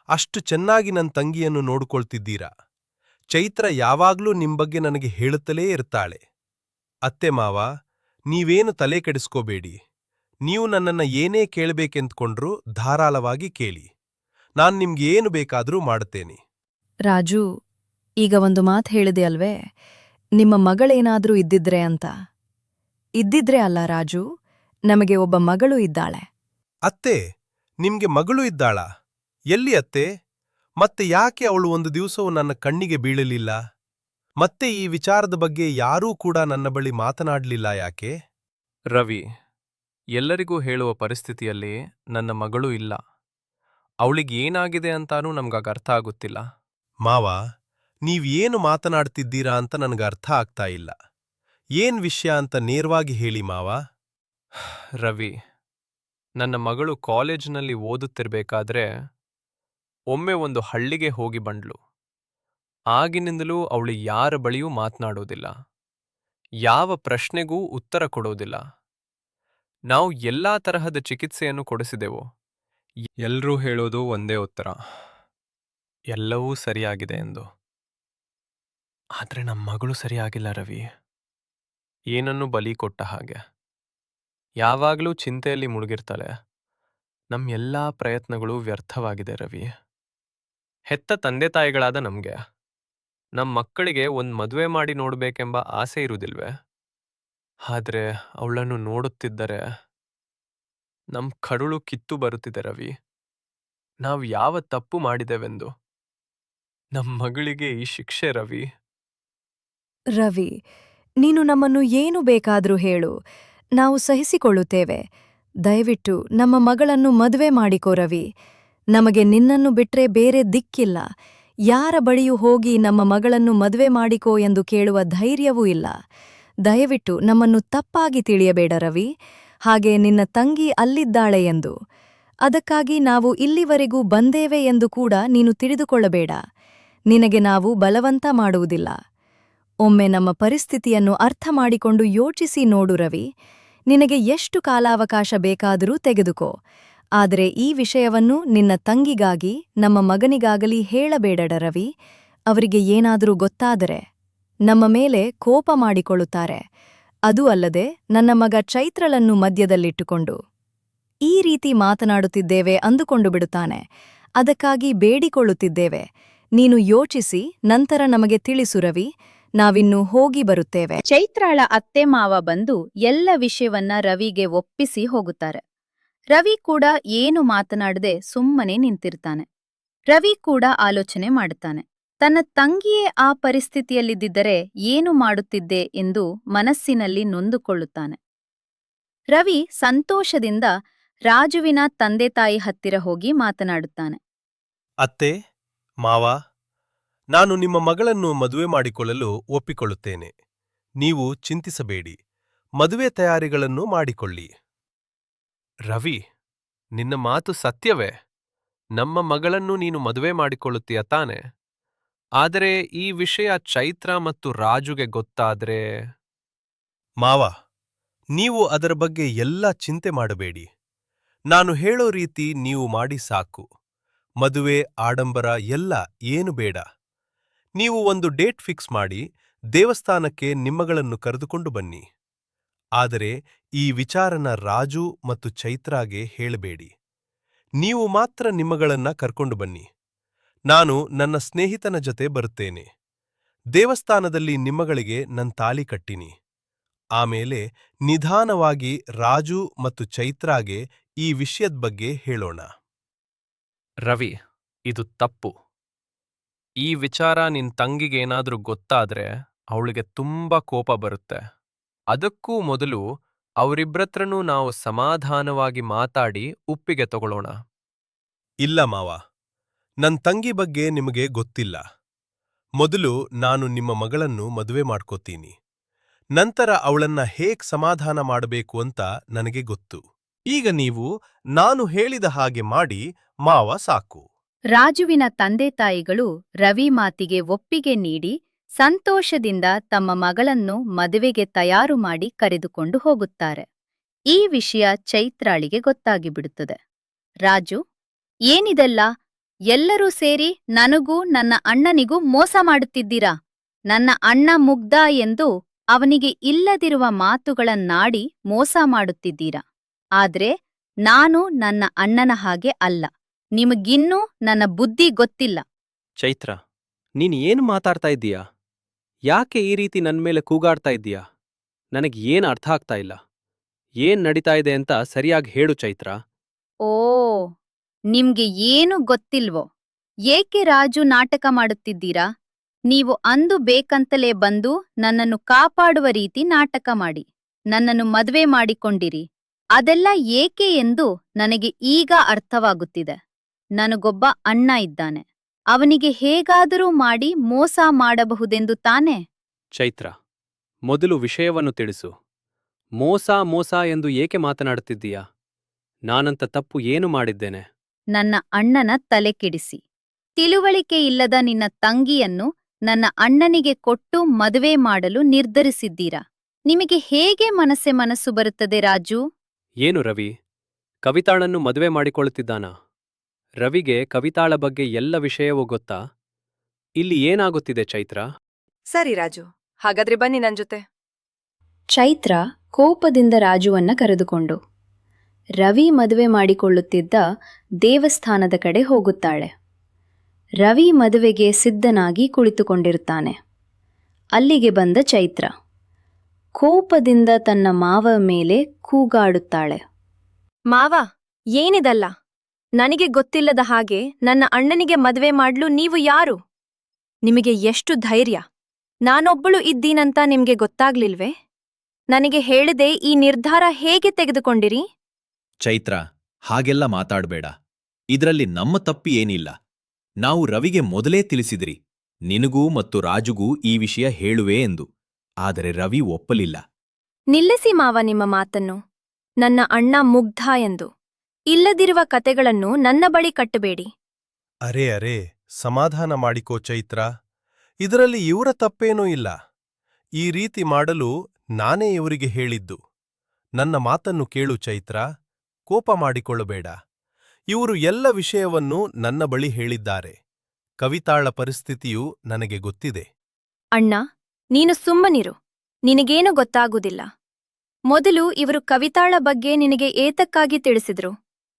ಅಷ್ಟು ಚೆನ್ನಾಗಿ ನನ್ನ ತಂಗಿಯನ್ನು ನೋಡ್ಕೊಳ್ತಿದ್ದೀರಾ. ಚೈತ್ರ ಯಾವಾಗ್ಲೂ ನಿಮ್ ಬಗ್ಗೆ ನನಗೆ ಹೇಳುತ್ತಲೇ ಇರ್ತಾಳೆ. ಅತ್ತೆ ಮಾವ, ನೀವೇನು ತಲೆ ಕೆಡಿಸ್ಕೋಬೇಡಿ. ನೀವು ನನ್ನನ್ನ ಏನೇ ಕೇಳ್ಬೇಕೆಂದ್ಕೊಂಡ್ರೂ ಧಾರಾಳವಾಗಿ ಕೇಳಿ. ನಾನ್ ನಿಮ್ಗೆ ಏನು ಬೇಕಾದ್ರೂ ಮಾಡುತ್ತೇನೆ. ರಾಜು, ಈಗ ಒಂದು ಮಾತು ಹೇಳಿದೆ ಅಲ್ವೇ, ನಿಮ್ಮ ಮಗಳೇನಾದ್ರೂ ಇದ್ದಿದ್ರೆ ಅಂತ. ಇದ್ದಿದ್ರೆ ಅಲ್ಲ ರಾಜು, ನಮಗೆ ಒಬ್ಬ ಮಗಳು ಇದ್ದಾಳೆ. ಅತ್ತೆ, ನಿಮ್ಗೆ ಮಗಳು ಇದ್ದಾಳಾ? ಎಲ್ಲಿ ಅತ್ತೆ? ಮತ್ತೆ ಯಾಕೆ ಅವಳು ಒಂದು ದಿವಸವೂ ನನ್ನ ಕಣ್ಣಿಗೆ ಬೀಳಲಿಲ್ಲ? ಮತ್ತೆ ಈ ವಿಚಾರದ ಬಗ್ಗೆ ಯಾರೂ ಕೂಡ ನನ್ನ ಬಳಿ ಮಾತನಾಡ್ಲಿಲ್ಲ ಯಾಕೆ? ರವಿ, ಎಲ್ಲರಿಗೂ ಹೇಳುವ ಪರಿಸ್ಥಿತಿಯಲ್ಲಿ ನನ್ನ ಮಗಳು ಇಲ್ಲ. ಅವಳಿಗೇನಾಗಿದೆ ಅಂತಾನೂ ನಮ್ಗಾಗ ಅರ್ಥ ಆಗುತ್ತಿಲ್ಲ. ಮಾವ, ನೀವೇನು ಮಾತನಾಡ್ತಿದ್ದೀರಾ ಅಂತ ನನಗೆ ಅರ್ಥ ಆಗ್ತಾ ಇಲ್ಲ. ಏನ್ ವಿಷಯ ಅಂತ ನೇರವಾಗಿ ಹೇಳಿ ಮಾವ. ರವಿ, ನನ್ನ ಮಗಳು ಕಾಲೇಜಿನಲ್ಲಿ ಓದುತ್ತಿರ್ಬೇಕಾದ್ರೆ ಒಮ್ಮೆ ಒಂದು ಹಳ್ಳಿಗೆ ಹೋಗಿ ಬಂದ್ಳು. ಆಗಿನಿಂದಲೂ ಅವಳು ಯಾರ ಬಳಿಯೂ ಮಾತನಾಡೋದಿಲ್ಲ. ಯಾವ ಪ್ರಶ್ನೆಗೂ ಉತ್ತರ ಕೊಡೋದಿಲ್ಲ. ನಾವು ಎಲ್ಲಾ ತರಹದ ಚಿಕಿತ್ಸೆಯನ್ನು ಕೊಡಿಸಿದೆವು. ಎಲ್ರೂ ಹೇಳೋದು ಒಂದೇ ಉತ್ತರ, ಎಲ್ಲವೂ ಸರಿಯಾಗಿದೆ ಎಂದು. ಆದ್ರೆ ನಮ್ಮ ಮಗಳು ಸರಿಯಾಗಿಲ್ಲ ರವಿ. ಏನನ್ನು ಬಲಿ ಕೊಟ್ಟ ಹಾಗೆ. ಯಾವಾಗಲೂ ಚಿಂತೆಯಲ್ಲಿ ಮುಳುಗಿರ್ತಾಳೆ. ನಮ್ಮ ಎಲ್ಲಾ ಪ್ರಯತ್ನಗಳು ವ್ಯರ್ಥವಾಗಿದೆ ರವಿ. ಹೆತ್ತ ತಂದೆ ತಾಯಿಗಳಾದ ನಮ್ಗೆ ನಮ್ಮ ಮಕ್ಕಳಿಗೆ ಒಂದ್ ಮದುವೆ ಮಾಡಿ ನೋಡ್ಬೇಕೆಂಬ ಆಸೆ ಇರುವುದಿಲ್ವೇ? ಆದ್ರೆ ಅವಳನ್ನು ನೋಡುತ್ತಿದ್ದರೆ ನಮ್ ಕರುಳು ಕಿತ್ತು ಬರುತ್ತಿದೆ ರವಿ. ನಾವು ಯಾವ ತಪ್ಪು ಮಾಡಿದೆವೆಂದು. ನಮ್ಮ ಮಗಳಿಗೆ ಈ ಶಿಕ್ಷೆ ರವಿ. ರವಿ, ನೀನು ನಮ್ಮನ್ನು ಏನು ಬೇಕಾದ್ರೂ ಹೇಳು, ನಾವು ಸಹಿಸಿಕೊಳ್ಳುತ್ತೇವೆ. ದಯವಿಟ್ಟು ನಮ್ಮ ಮಗಳನ್ನು ಮದುವೆ ಮಾಡಿಕೋ ರವಿ. ನಮಗೆ ನಿನ್ನನ್ನು ಬಿಟ್ರೆ ಬೇರೆ ದಿಕ್ಕಿಲ್ಲ. ಯಾರ ಬಳಿಯೂ ಹೋಗಿ ನಮ್ಮ ಮಗಳನ್ನು ಮದುವೆ ಮಾಡಿಕೋ ಎಂದು ಕೇಳುವ ಧೈರ್ಯವೂ ಇಲ್ಲ. ದಯವಿಟ್ಟು ನಮ್ಮನ್ನು ತಪ್ಪಾಗಿ ತಿಳಿಯಬೇಡ ರವಿ. ಹಾಗೆ ನಿನ್ನ ತಂಗಿ ಅಲ್ಲಿದ್ದಾಳೆ ಎಂದು, ಅದಕ್ಕಾಗಿ ನಾವು ಇಲ್ಲಿವರೆಗೂ ಬಂದೇವೆ ಎಂದು ಕೂಡ ನೀನು ತಿಳಿದುಕೊಳ್ಳಬೇಡ. ನಿನಗೆ ನಾವು ಬಲವಂತ ಮಾಡುವುದಿಲ್ಲ. ಒಮ್ಮೆ ನಮ್ಮ ಪರಿಸ್ಥಿತಿಯನ್ನು ಅರ್ಥ ಮಾಡಿಕೊಂಡು ಯೋಚಿಸಿ ನೋಡು ರವಿ. ನಿನಗೆ ಎಷ್ಟು ಕಾಲಾವಕಾಶ ಬೇಕಾದರೂ ತೆಗೆದುಕೋ. ಆದರೆ ಈ ವಿಷಯವನ್ನು ನಿನ್ನ ತಂಗಿಗಾಗಿ, ನಮ್ಮ ಮಗನಿಗಾಗಲಿ ಹೇಳಬೇಡಡ ರವಿ. ಅವರಿಗೆ ಏನಾದರೂ ಗೊತ್ತಾದರೆ ನಮ್ಮ ಮೇಲೆ ಕೋಪ ಮಾಡಿಕೊಳ್ಳುತ್ತಾರೆ. ಅದೂ ಅಲ್ಲದೆ ನನ್ನ ಮಗ ಚೈತ್ರಳನ್ನು ಮಧ್ಯದಲ್ಲಿಟ್ಟುಕೊಂಡು ಈ ರೀತಿ ಮಾತನಾಡುತ್ತಿದ್ದೇವೆ ಅಂದುಕೊಂಡು ಬಿಡುತ್ತಾನೆ. ಅದಕ್ಕಾಗಿ ಬೇಡಿಕೊಳ್ಳುತ್ತಿದ್ದೇವೆ. ನೀನು ಯೋಚಿಸಿ ನಂತರ ನಮಗೆ ತಿಳಿಸು ರವಿ, ನಾವಿನ್ನು ಹೋಗಿ ಬರುತ್ತೇವೆ. ಚೈತ್ರಾಳ ಅತ್ತೆ ಮಾವ ಬಂದು ಎಲ್ಲ ವಿಷಯವನ್ನ ರವಿಗೆ ಒಪ್ಪಿಸಿ ಹೋಗುತ್ತಾರೆ. ರವಿ ಕೂಡ ಏನು ಮಾತನಾಡದೆ ಸುಮ್ಮನೆ ನಿಂತಿರ್ತಾನೆ. ರವಿ ಕೂಡ ಆಲೋಚನೆ ಮಾಡುತ್ತಾನೆ. ತನ್ನ ತಂಗಿಯೇ ಆ ಪರಿಸ್ಥಿತಿಯಲ್ಲಿದ್ದರೆ ಏನು ಮಾಡುತ್ತಿದ್ದೆ ಎಂದು ಮನಸ್ಸಿನಲ್ಲಿ ನೊಂದುಕೊಳ್ಳುತ್ತಾನೆ. ರವಿ ಸಂತೋಷದಿಂದ ರಾಜುವಿನ ತಂದೆ ತಾಯಿ ಹತ್ತಿರ ಹೋಗಿ ಮಾತನಾಡುತ್ತಾನೆ. ಅತ್ತೆ, ಮಾವ, ನಾನು ನಿಮ್ಮ ಮಗಳನ್ನು ಮದುವೆ ಮಾಡಿಕೊಳ್ಳಲು ಒಪ್ಪಿಕೊಳ್ಳುತ್ತೇನೆ. ನೀವು ಚಿಂತಿಸಬೇಡಿ, ಮದುವೆ ತಯಾರಿಗಳನ್ನು ಮಾಡಿಕೊಳ್ಳಿ. ರವಿ, ನಿನ್ನ ಮಾತು ಸತ್ಯವೇ? ನಮ್ಮ ಮಗಳನ್ನು ನೀನು ಮದುವೆ ಮಾಡಿಕೊಳ್ಳುತ್ತೀಯ ತಾನೆ? ಆದರೆ ಈ ವಿಷಯ ಚೈತ್ರ ಮತ್ತು ರಾಜುಗೆ ಗೊತ್ತಾದ್ರೆ... ಮಾವ, ನೀವು ಅದರ ಬಗ್ಗೆ ಎಲ್ಲ ಚಿಂತೆ ಮಾಡಬೇಡಿ. ನಾನು ಹೇಳೋ ರೀತಿ ನೀವು ಮಾಡಿ ಸಾಕು. ಮದುವೆ ಆಡಂಬರ ಎಲ್ಲ ಏನು ಬೇಡ. ನೀವು ಒಂದು ಡೇಟ್ ಫಿಕ್ಸ್ ಮಾಡಿ ದೇವಸ್ಥಾನಕ್ಕೆ ನಿಮ್ಮಗಳನ್ನು ಕರೆದುಕೊಂಡು ಬನ್ನಿ. ಆದರೆ ಈ ವಿಚಾರನ ರಾಜು ಮತ್ತು ಚೈತ್ರಾಗೆ ಹೇಳಬೇಡಿ. ನೀವು ಮಾತ್ರ ನಿಮ್ಮಗಳನ್ನ ಕರ್ಕೊಂಡು ಬನ್ನಿ. ನಾನು ನನ್ನ ಸ್ನೇಹಿತನ ಜೊತೆ ಬರುತ್ತೇನೆ. ದೇವಸ್ಥಾನದಲ್ಲಿ ನಿಮ್ಮಗಳಿಗೆ ನನ್ ತಾಲಿ ಕಟ್ಟಿನಿ. ಆಮೇಲೆ ನಿಧಾನವಾಗಿ ರಾಜು ಮತ್ತು ಚೈತ್ರಾಗೆ ಈ ವಿಷಯದ ಬಗ್ಗೆ ಹೇಳೋಣ. ರವಿ, ಇದು ತಪ್ಪು. ಈ ವಿಚಾರ ನಿನ್ ತಂಗಿಗೇನಾದ್ರೂ ಗೊತ್ತಾದ್ರೆ ಅವಳಿಗೆ ತುಂಬಾ ಕೋಪ ಬರುತ್ತೆ. ಅದಕ್ಕೂ ಮೊದಲು ಅವರಿಬ್ರತ್ರನೂ ನಾವು ಸಮಾಧಾನವಾಗಿ ಮಾತಾಡಿ ಒಪ್ಪಿಗೆ ತಗೊಳ್ಳೋಣ. ಇಲ್ಲ ಮಾವ, ನನ್ ತಂಗಿ ಬಗ್ಗೆ ನಿಮಗೆ ಗೊತ್ತಿಲ್ಲ. ಮೊದಲು ನಾನು ನಿಮ್ಮ ಮಗಳನ್ನು ಮದುವೆ ಮಾಡ್ಕೋತೀನಿ. ನಂತರ ಅವಳನ್ನ ಹೇಗ್ ಸಮಾಧಾನ ಮಾಡಬೇಕು ಅಂತ ನನಗೆ ಗೊತ್ತು. ಈಗ ನೀವು ನಾನು ಹೇಳಿದ ಹಾಗೆ ಮಾಡಿ ಮಾವ ಸಾಕು. ರಾಜುವಿನ ತಂದೆ ತಾಯಿಗಳು ರವಿ ಮಾತಿಗೆ ಒಪ್ಪಿಗೆ ನೀಡಿ ಸಂತೋಷದಿಂದ ತಮ್ಮ ಮಗಳನ್ನು ಮದುವೆಗೆ ತಯಾರು ಮಾಡಿ ಕರೆದುಕೊಂಡು ಹೋಗುತ್ತಾರೆ. ಈ ವಿಷಯ ಚೈತ್ರಾಳಿಗೆ ಗೊತ್ತಾಗಿಬಿಡುತ್ತದೆ. ರಾಜು, ಏನಿದೆಲ್ಲ? ಎಲ್ಲರೂ ಸೇರಿ ನನಗೂ ನನ್ನ ಅಣ್ಣನಿಗೂ ಮೋಸ ಮಾಡುತ್ತಿದ್ದೀರಾ? ನನ್ನ ಅಣ್ಣ ಮುಗ್ಧ ಎಂದು ಅವನಿಗೆ ಇಲ್ಲದಿರುವ ಮಾತುಗಳನ್ನಾಡಿ ಮೋಸ ಮಾಡುತ್ತಿದ್ದೀರಾ. ಆದ್ರೆ ನಾನು ನನ್ನ ಅಣ್ಣನ ಹಾಗೆ ಅಲ್ಲ. ನಿಮಗಿನ್ನೂ ನನ್ನ ಬುದ್ಧಿ ಗೊತ್ತಿಲ್ಲ. ಚೈತ್ರ, ನೀನು ಏನು ಮಾತಾಡ್ತಾ ಇದ್ದೀಯಾ? ಯಾಕೆ ಈ ರೀತಿ ನನ್ಮೇಲೆ ಕೂಗಾಡ್ತಾ ಇದ್ದೀಯಾ? ನನಗೆ ಏನು ಅರ್ಥ ಆಗ್ತಾ ಇಲ್ಲ. ಏನ್ ನಡೀತಾ ಇದೆ ಅಂತ ಸರಿಯಾಗಿ ಹೇಳು ಚೈತ್ರ. ಓ, ನಿಮ್ಗೆ ಏನು ಗೊತ್ತಿಲ್ವೋ? ಏಕೆ ರಾಜು ನಾಟಕ ಮಾಡುತ್ತಿದ್ದೀರಾ? ನೀವು ಅಂದು ಬೇಕಂತಲೇ ಬಂದು ನನ್ನನ್ನು ಕಾಪಾಡುವ ರೀತಿ ನಾಟಕ ಮಾಡಿ ನನ್ನನ್ನು ಮದುವೆ ಮಾಡಿಕೊಂಡಿರಿ. ಅದೆಲ್ಲ ಏಕೆ ಎಂದು ನನಗೆ ಈಗ ಅರ್ಥವಾಗುತ್ತಿದೆ. ನನಗೊಬ್ಬ ಅಣ್ಣ ಇದ್ದಾನೆ. ಅವನಿಗೆ ಹೇಗಾದರೂ ಮಾಡಿ ಮೋಸ ಮಾಡಬಹುದೆಂದು ತಾನೇ? ಚೈತ್ರ, ಮೊದಲು ವಿಷಯವನ್ನು ತಿಳಿಸು. ಮೋಸ ಎಂದು ಏಕೆ ಮಾತನಾಡುತ್ತಿದ್ದೀಯಾ? ನಾನಂತ ತಪ್ಪು ಏನು ಮಾಡಿದ್ದೇನೆ? ನನ್ನ ಅಣ್ಣನ ತಲೆ ಕೆಡಿಸಿ ತಿಳುವಳಿಕೆ ಇಲ್ಲದ ನಿನ್ನ ತಂಗಿಯನ್ನು ನನ್ನ ಅಣ್ಣನಿಗೆ ಕೊಟ್ಟು ಮದುವೆ ಮಾಡಲು ನಿರ್ಧರಿಸಿದ್ದೀರಾ. ನಿಮಗೆ ಹೇಗೆ ಮನಸ್ಸು ಬರುತ್ತದೆ ರಾಜು? ಏನು ರವಿ, ಕವಿತಾಳನ್ನು ಮದುವೆ ಮಾಡಿಕೊಳ್ಳುತ್ತಿದ್ದಾನಾ? ರವಿಗೆ ಕವಿತಾಳ ಬಗ್ಗೆ ಎಲ್ಲ ವಿಷಯವೂ ಗೊತ್ತಾ? ಇಲ್ಲಿ ಏನಾಗುತ್ತಿದೆ ಚೈತ್ರ? ಸರಿ ರಾಜು, ಹಾಗಾದ್ರೆ ಬನ್ನಿ ನನ್ ಜೊತೆ. ಚೈತ್ರ ಕೋಪದಿಂದ ರಾಜುವನ್ನ ಕರೆದುಕೊಂಡು ರವಿ ಮದುವೆ ಮಾಡಿಕೊಳ್ಳುತ್ತಿದ್ದ ದೇವಸ್ಥಾನದ ಕಡೆ ಹೋಗುತ್ತಾಳೆ. ರವಿ ಮದುವೆಗೆ ಸಿದ್ಧನಾಗಿ ಕುಳಿತುಕೊಂಡಿರುತ್ತಾನೆ. ಅಲ್ಲಿಗೆ ಬಂದ ಚೈತ್ರ ಕೋಪದಿಂದ ತನ್ನ ಮಾವ ಮೇಲೆ ಕೂಗಾಡುತ್ತಾಳೆ. ಮಾವ, ಏನಿದಲ್ಲ? ನನಗೆ ಗೊತ್ತಿಲ್ಲದ ಹಾಗೆ ನನ್ನ ಅಣ್ಣನಿಗೆ ಮದುವೆ ಮಾಡ್ಲು ನೀವು ಯಾರು? ನಿಮಗೆ ಎಷ್ಟು ಧೈರ್ಯ? ನಾನೊಬ್ಬಳು ಇದ್ದೀನಂತ ನಿಮ್ಗೆ ಗೊತ್ತಾಗ್ಲಿಲ್ವೇ? ನನಗೆ ಹೇಳದೆ ಈ ನಿರ್ಧಾರ ಹೇಗೆ ತೆಗೆದುಕೊಂಡಿರಿ? ಚೈತ್ರ, ಹಾಗೆಲ್ಲ ಮಾತಾಡ್ಬೇಡ. ಇದ್ರಲ್ಲಿ ನಮ್ಮ ತಪ್ಪಿ ಏನಿಲ್ಲ. ನಾವು ರವಿಗೆ ಮೊದಲೇ ತಿಳಿಸಿದ್ರಿ ನಿನಗೂ ಮತ್ತು ರಾಜುಗೂ ಈ ವಿಷಯ ಹೇಳುವೆ ಎಂದು. ಆದರೆ ರವಿ ಒಪ್ಪಲಿಲ್ಲ. ನಿಲ್ಲಿಸಿ ಮಾವ ನಿಮ್ಮ ಮಾತನ್ನು. ನನ್ನ ಅಣ್ಣ ಮುಗ್ಧ ಎಂದು ಇಲ್ಲದಿರುವ ಕತೆಗಳನ್ನು ನನ್ನ ಬಳಿ ಕಟ್ಟಬೇಡಿ. ಅರೆ, ಸಮಾಧಾನ ಮಾಡಿಕೋ ಚೈತ್ರ. ಇದರಲ್ಲಿ ಇವರ ತಪ್ಪೇನೂ ಇಲ್ಲ. ಈ ರೀತಿ ಮಾಡಲು ನಾನೇ ಇವರಿಗೆ ಹೇಳಿದ್ದು. ನನ್ನ ಮಾತನ್ನು ಕೇಳು ಚೈತ್ರ, ಕೋಪ ಮಾಡಿಕೊಳ್ಳಬೇಡ. ಇವರು ಎಲ್ಲ ವಿಷಯವನ್ನು ನನ್ನ ಬಳಿ ಹೇಳಿದ್ದಾರೆ. ಕವಿತಾಳ ಪರಿಸ್ಥಿತಿಯು ನನಗೆ ಗೊತ್ತಿದೆ. ಅಣ್ಣ, ನೀನು ಸುಮ್ಮನಿರು. ನಿನಗೇನು ಗೊತ್ತಾಗುವುದಿಲ್ಲ. ಮೊದಲು ಇವರು ಕವಿತಾಳ ಬಗ್ಗೆ ನಿನಗೆ ಏತಕ್ಕಾಗಿ ತಿಳಿಸಿದ್ರು?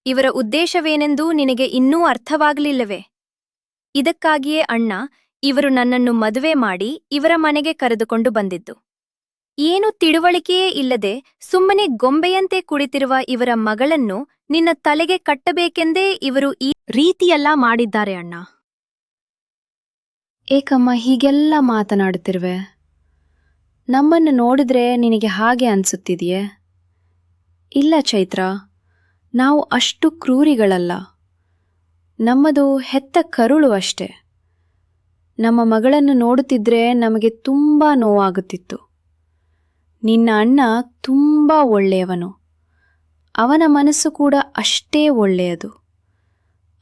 ಇವರ ಉದ್ದೇಶವೇನೆಂದು ನಿನಗೆ ಇನ್ನೂ ಅರ್ಥವಾಗಲಿಲ್ಲವೇ? ಇದಕ್ಕಾಗಿಯೇ ಅಣ್ಣ ಇವರು ನನ್ನನ್ನು ಮದುವೆ ಮಾಡಿ ಇವರ ಮನೆಗೆ ಕರೆದುಕೊಂಡು ಬಂದಿದ್ದು. ಏನು ತಿಳುವಳಿಕೆಯೇ ಇಲ್ಲದೆ ಸುಮ್ಮನೆ ಗೊಂಬೆಯಂತೆ ಕುಳಿತಿರುವ ಇವರ ಮಗಳನ್ನು ನಿನ್ನ ತಲೆಗೆ ಕಟ್ಟಬೇಕೆಂದೇ ಇವರು ಈ ರೀತಿಯೆಲ್ಲ ಮಾಡಿದ್ದಾರೆ ಅಣ್ಣ. ಏಕಮ್ಮ ಹೀಗೆಲ್ಲ ಮಾತನಾಡುತ್ತಿರುವೆ? ನಮ್ಮನ್ನು ನೋಡಿದ್ರೆ ನಿನಗೆ ಹಾಗೆ ಅನ್ಸುತ್ತಿದೆಯೇ? ಇಲ್ಲ ಚೈತ್ರ, ನಾವು ಅಷ್ಟು ಕ್ರೂರಿಗಳಲ್ಲ. ನಮ್ಮದು ಹೆತ್ತ ಕರುಳು ಅಷ್ಟೆ. ನಮ್ಮ ಮಗಳನ್ನು ನೋಡುತ್ತಿದ್ರೆ ನಮಗೆ ತುಂಬಾ ನೋವಾಗುತ್ತಿತ್ತು. ನಿನ್ನ ಅಣ್ಣ ತುಂಬಾ ಒಳ್ಳೆಯವನು. ಅವನ ಮನಸ್ಸು ಕೂಡ ಅಷ್ಟೇ ಒಳ್ಳೆಯದು.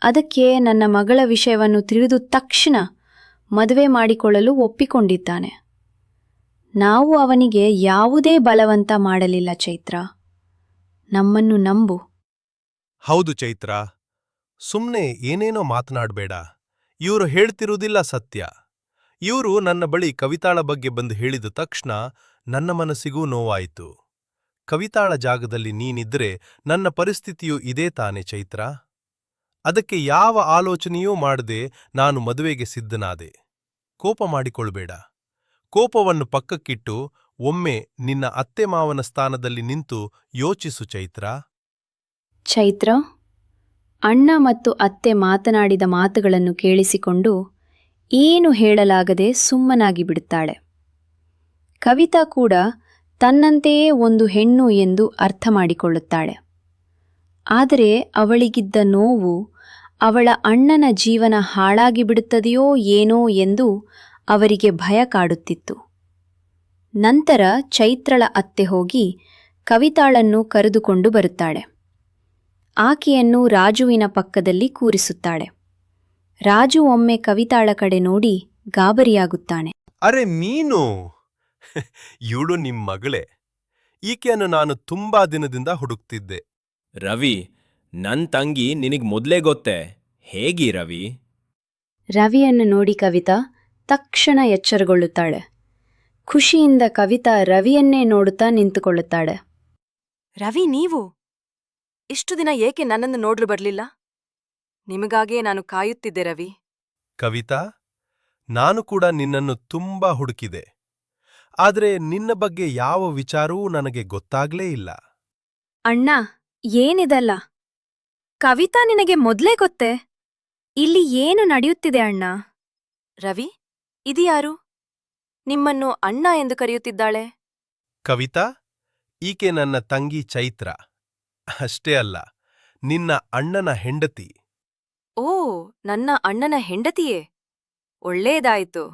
ಅದಕ್ಕೆ ನನ್ನ ಮಗಳ ವಿಷಯವನ್ನು ತಿಳಿದು ತಕ್ಷಣ ಮದುವೆ ಮಾಡಿಕೊಳ್ಳಲು ಒಪ್ಪಿಕೊಂಡಿದ್ದಾನೆ. ನಾವು ಅವನಿಗೆ ಯಾವುದೇ ಬಲವಂತ ಮಾಡಲಿಲ್ಲ ಚೈತ್ರ. ನಮ್ಮನ್ನು ನಂಬು. ಹೌದು ಚೈತ್ರ, ಸುಮ್ನೆ ಏನೇನೋ ಮಾತನಾಡ್ಬೇಡ. ಇವರು ಹೇಳ್ತಿರುವುದಿಲ್ಲ ಸತ್ಯ. ಇವರು ನನ್ನ ಬಳಿ ಕವಿತಾಳ ಬಗ್ಗೆ ಬಂದು ಹೇಳಿದ ತಕ್ಷಣ ನನ್ನ ಮನಸ್ಸಿಗೂ ನೋವಾಯಿತು. ಕವಿತಾಳ ಜಾಗದಲ್ಲಿ ನೀನಿದ್ರೆ ನನ್ನ ಪರಿಸ್ಥಿತಿಯು ಇದೇ ತಾನೆ ಚೈತ್ರ. ಅದಕ್ಕೆ ಯಾವ ಆಲೋಚನೆಯೂ ಮಾಡದೆ ನಾನು ಮದುವೆಗೆ ಸಿದ್ಧನಾದೆ. ಕೋಪ ಮಾಡಿಕೊಳ್ಬೇಡ. ಕೋಪವನ್ನು ಪಕ್ಕಕ್ಕಿಟ್ಟು ಒಮ್ಮೆ ನಿನ್ನ ಅತ್ತೆ ಮಾವನ ಸ್ಥಾನದಲ್ಲಿ ನಿಂತು ಯೋಚಿಸು ಚೈತ್ರ. ಚೈತ್ರ, ಅಣ್ಣ ಮತ್ತು ಅತ್ತೆ ಮಾತನಾಡಿದ ಮಾತುಗಳನ್ನು ಕೇಳಿಸಿಕೊಂಡು ಏನು ಹೇಳಲಾಗದೆ ಸುಮ್ಮನಾಗಿ ಬಿಡುತ್ತಾಳೆ. ಕವಿತಾ ಕೂಡ ತನ್ನಂತೆಯೇ ಒಂದು ಹೆಣ್ಣು ಎಂದು ಅರ್ಥ ಮಾಡಿಕೊಳ್ಳುತ್ತಾಳೆ. ಆದರೆ ಅವಳಿಗಿದ್ದ ನೋವು ಅವಳ ಅಣ್ಣನ ಜೀವನ ಹಾಳಾಗಿಬಿಡುತ್ತದೆಯೋ ಏನೋ ಎಂದು ಅವರಿಗೆ ಭಯ ಕಾಡುತ್ತಿತ್ತು. ನಂತರ ಚೈತ್ರಳ ಅತ್ತೆ ಹೋಗಿ ಕವಿತಾಳನ್ನು ಕರೆದುಕೊಂಡು ಬರುತ್ತಾಳೆ. ಆಕೆಯನ್ನು ರಾಜುವಿನ ಪಕ್ಕದಲ್ಲಿ ಕೂರಿಸುತ್ತಾಳೆ. ರಾಜು ಒಮ್ಮೆ ಕವಿತಾಳ ಕಡೆ ನೋಡಿ ಗಾಬರಿಯಾಗುತ್ತಾನೆ. ಅರೆ ಮೀನು, ಇವಳು ನಿಮ್ ಮಗಳೇ. ಈಕೆಯನ್ನು ನಾನು ತುಂಬಾ ದಿನದಿಂದ ಹುಡುಕ್ತಿದ್ದೆ. ರವಿ, ನನ್ ತಂಗಿ ನಿನಗ್ ಮೊದ್ಲೇ ಗೊತ್ತೇ. ಹೇಗಿ ರವಿ? ರವಿಯನ್ನು ನೋಡಿ ಕವಿತಾ ತಕ್ಷಣ ಎಚ್ಚರಗೊಳ್ಳುತ್ತಾಳೆ. ಖುಷಿಯಿಂದ ಕವಿತಾ ರವಿಯನ್ನೇ ನೋಡುತ್ತಾ ನಿಂತುಕೊಳ್ಳುತ್ತಾಳೆ. ರವಿ, ನೀವು ಇಷ್ಟು ದಿನ ಏಕೆ ನನ್ನನ್ನು ನೋಡ್ಲು ಬರ್ಲಿಲ್ಲ? ನಿಮಗಾಗೇ ನಾನು ಕಾಯುತ್ತಿದ್ದೆ ರವಿ. ಕವಿತಾ, ನಾನು ಕೂಡ ನಿನ್ನನ್ನು ತುಂಬಾ ಹುಡುಕಿದೆ. ಆದ್ರೆ ನಿನ್ನ ಬಗ್ಗೆ ಯಾವ ವಿಚಾರವೂ ನನಗೆ ಗೊತ್ತಾಗ್ಲೇ ಇಲ್ಲ. ಅಣ್ಣ, ಏನಿದಲ್ಲ? ಕವಿತಾ ನಿನಗೆ ಮೊದ್ಲೇ ಗೊತ್ತೇ? ಇಲ್ಲಿ ಏನು ನಡೆಯುತ್ತಿದೆ ಅಣ್ಣ? ರವಿ, ಇದ್ಯಾರು? ನಿಮ್ಮನ್ನು ಅಣ್ಣ ಎಂದು ಕರೆಯುತ್ತಿದ್ದಾಳೆ. ಕವಿತಾ, ಈಕೆ ನನ್ನ ತಂಗಿ ಚೈತ್ರ. ಅಷ್ಟೇ ಅಲ್ಲ, ನಿನ್ನ ಅಣ್ಣನ ಹೆಂಡತಿ. ಓ, ನನ್ನ ಅಣ್ಣನ ಹೆಂಡತಿಯೇ? ಒಳ್ಳೇದಾಯಿತು.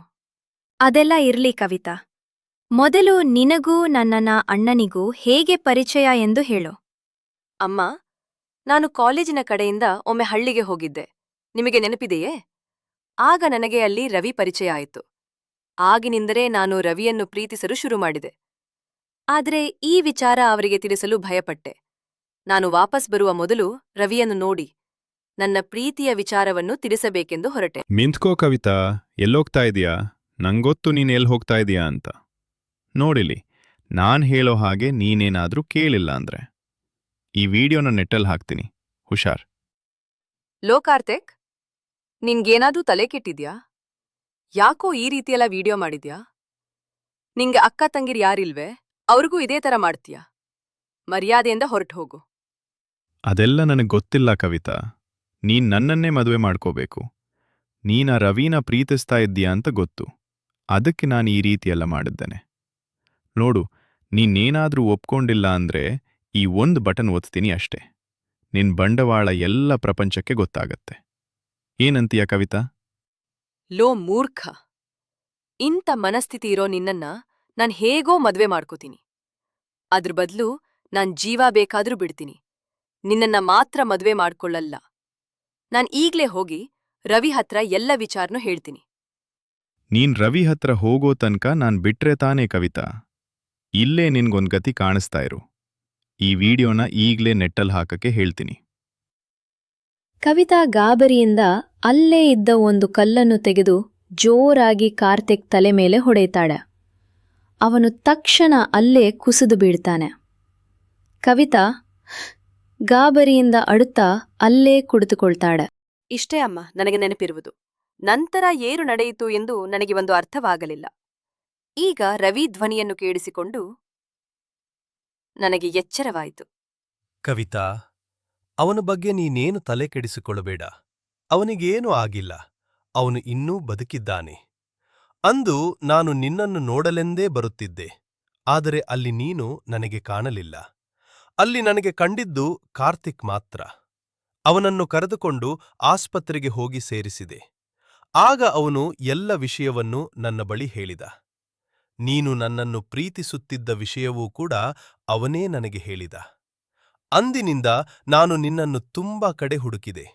ಅದೆಲ್ಲ ಇರ್ಲಿ ಕವಿತಾ. ಮೊದಲು ನಿನಗೂ ನನ್ನ ಅಣ್ಣನಿಗೂ ಹೇಗೆ ಪರಿಚಯ ಎಂದು ಹೇಳು. ಅಮ್ಮ, ನಾನು ಕಾಲೇಜಿನ ಕಡೆಯಿಂದ ಒಮ್ಮೆ ಹಳ್ಳಿಗೆ ಹೋಗಿದ್ದೆ. ನಿಮಗೆ ನೆನಪಿದೆಯೇ? ಆಗ ನನಗೆ ಅಲ್ಲಿ ರವಿ ಪರಿಚಯ ಆಯಿತು. ಆಗಿನಿಂದಲೇ ನಾನು ರವಿಯನ್ನು ಪ್ರೀತಿಸಲು ಶುರು ಮಾಡಿದೆ. ಆದರೆ ಈ ವಿಚಾರ ಅವರಿಗೆ ತಿಳಿಸಲು ಭಯಪಟ್ಟೆ. ನಾನು ವಾಪಸ್ ಬರುವ ಮೊದಲು ರವಿಯನ್ನು ನೋಡಿ ನನ್ನ ಪ್ರೀತಿಯ ವಿಚಾರವನ್ನು ತಿಳಿಸಬೇಕೆಂದು ಹೊರಟೆ. ಮಿಂತ್ಕೋ ಕವಿತಾ, ಎಲ್ಲೋಗ್ತಾ ಇದೀಯಾ? ನಂಗೊತ್ತು ನೀನ್ ಎಲ್ಲಿ ಹೋಗ್ತಾ ಇದೀಯಾ ಅಂತ. ನೋಡಿಲಿ, ನಾನ್ ಹೇಳೋ ಹಾಗೆ ನೀನೇನಾದ್ರೂ ಕೇಳಿಲ್ಲ ಅಂದ್ರೆ ಈ ವಿಡಿಯೋನ ನೆಟ್ಟಲ್ಲಿ ಹಾಕ್ತೀನಿ. ಹುಷಾರ್. ಲೋ ಕಾರ್ತಿಕ್, ನಿನ್ಗೇನಾದ್ರೂ ತಲೆ ಕೆಟ್ಟಿದ್ಯಾ? ಯಾಕೋ ಈ ರೀತಿಯೆಲ್ಲ ವಿಡಿಯೋ ಮಾಡಿದ್ಯಾ? ನಿಂಗೆ ಅಕ್ಕ ತಂಗಿರ್ ಯಾರಿಲ್ವೇ? ಅವ್ರಿಗೂ ಇದೇ ತರ ಮಾಡ್ತೀಯಾ? ಮರ್ಯಾದೆಯಿಂದ ಹೊರಟು ಹೋಗು. ಅದೆಲ್ಲ ನನಗ್ ಗೊತ್ತಿಲ್ಲ ಕವಿತಾ. ನೀನ್ ನನ್ನನ್ನೇ ಮದುವೆ ಮಾಡ್ಕೋಬೇಕು. ನೀನ ರವಿನ ಪ್ರೀತಿಸ್ತಾ ಇದ್ದೀಯಾ ಅಂತ ಗೊತ್ತು. ಅದಕ್ಕೆ ನಾನು ಈ ರೀತಿಯೆಲ್ಲ ಮಾಡಿದ್ದೇನೆ. ನೋಡು, ನೀನೇನಾದ್ರೂ ಒಪ್ಕೊಂಡಿಲ್ಲ ಅಂದ್ರೆ ಈ ಒಂದು ಬಟನ್ ಒತ್ತೀನಿ ಅಷ್ಟೇ. ನಿನ್ ಬಂಡವಾಳ ಎಲ್ಲ ಪ್ರಪಂಚಕ್ಕೆ ಗೊತ್ತಾಗತ್ತೆ. ಏನಂತೀಯ ಕವಿತಾ? ಲೋ ಮೂರ್ಖ, ಇಂಥ ಮನಸ್ಥಿತಿ ಇರೋ ನಿನ್ನನ್ನ ನಾನ್ ಹೇಗೋ ಮದ್ವೆ ಮಾಡ್ಕೋತೀನಿ. ಅದ್ರ ಬದ್ಲು ನಾನ್ ಜೀವ ಬೇಕಾದ್ರೂ ಬಿಡ್ತೀನಿ. ನಿನ್ನನ್ನ ಮಾತ್ರ ಮದ್ವೆ ಮಾಡ್ಕೊಳ್ಳಲ್ಲ. ನಾನ್ ಈಗ್ಲೇ ಹೋಗಿ ರವಿ ಹತ್ರ ಎಲ್ಲ ವಿಚಾರನೂ ಹೇಳ್ತೀನಿ. ನೀನ್ ರವಿ ಹತ್ರ ಹೋಗೋ ತನಕ ನಾನ್ ಬಿಟ್ರೆ ತಾನೇ ಕವಿತಾ. ಇಲ್ಲೇ ನಿನ್ಗೊಂದ್ ಗತಿ ಕಾಣಿಸ್ತಾ ಇರು. ಈ ವಿಡಿಯೋನ ಈಗ್ಲೇ ನೆಟ್ಟಲ್ ಹಾಕಕ್ಕೆ ಹೇಳ್ತೀನಿ. ಕವಿತಾ ಗಾಬರಿಯಿಂದ ಅಲ್ಲೇ ಇದ್ದ ಒಂದು ಕಲ್ಲನ್ನು ತೆಗೆದು ಜೋರಾಗಿ ಕಾರ್ತಿಕ್ ತಲೆ ಮೇಲೆ ಹೊಡೆಯುತ್ತಾಳೆ. ಅವನು ತಕ್ಷಣ ಅಲ್ಲೇ ಕುಸಿದು ಬೀಳ್ತಾನೆ. ಕವಿತಾ ಗಾಬರಿಯಿಂದ ಅಡುತ್ತಾ ಅಲ್ಲೇ ಕುಳಿತುಕೊಳ್ತಾಳೆ. ಇಷ್ಟೇ ಅಮ್ಮ ನನಗೆ ನೆನಪಿರುವುದು. ನಂತರ ಏನು ನಡೆಯಿತು ಎಂದು ನನಗೆ ಒಂದು ಅರ್ಥವಾಗಲಿಲ್ಲ. ಈಗ ರವಿ ಧ್ವನಿಯನ್ನು ಕೇಳಿಸಿಕೊಂಡು ನನಗೆ ಎಚ್ಚರವಾಯಿತು. ಕವಿತಾ, ಅವನ ಬಗ್ಗೆ ನೀನೇನು ತಲೆ ಕೆಡಿಸಿಕೊಳ್ಳಬೇಡ. ಅವನಿಗೇನೂ ಆಗಿಲ್ಲ. ಅವನು ಇನ್ನೂ ಬದುಕಿದ್ದಾನೆ. ಅಂದು ನಾನು ನಿನ್ನನ್ನು ನೋಡಲೆಂದೇ ಬರುತ್ತಿದ್ದೆ. ಆದರೆ ಅಲ್ಲಿ ನೀನು ನನಗೆ ಕಾಣಲಿಲ್ಲ. ಅಲ್ಲಿ ನನಗೆ ಕಂಡಿದ್ದು ಕಾರ್ತಿಕ್ ಮಾತ್ರ. ಅವನನ್ನು ಕರೆದುಕೊಂಡು ಆಸ್ಪತ್ರೆಗೆ ಹೋಗಿ ಸೇರಿಸಿದೆ. ಆಗ ಅವನು ಎಲ್ಲ ವಿಷಯವನ್ನು ನನ್ನ ಬಳಿ ಹೇಳಿದ. ನೀನು ನನ್ನನ್ನು ಪ್ರೀತಿಸುತ್ತಿದ್ದ ವಿಷಯವೂ ಕೂಡ ಅವನೇ ನನಗೆ ಹೇಳಿದ. ಅಂದಿನಿಂದ ನಾನು ನಿನ್ನನ್ನು ತುಂಬಾ ಕಡೆ ಹುಡುಕಿದೆ.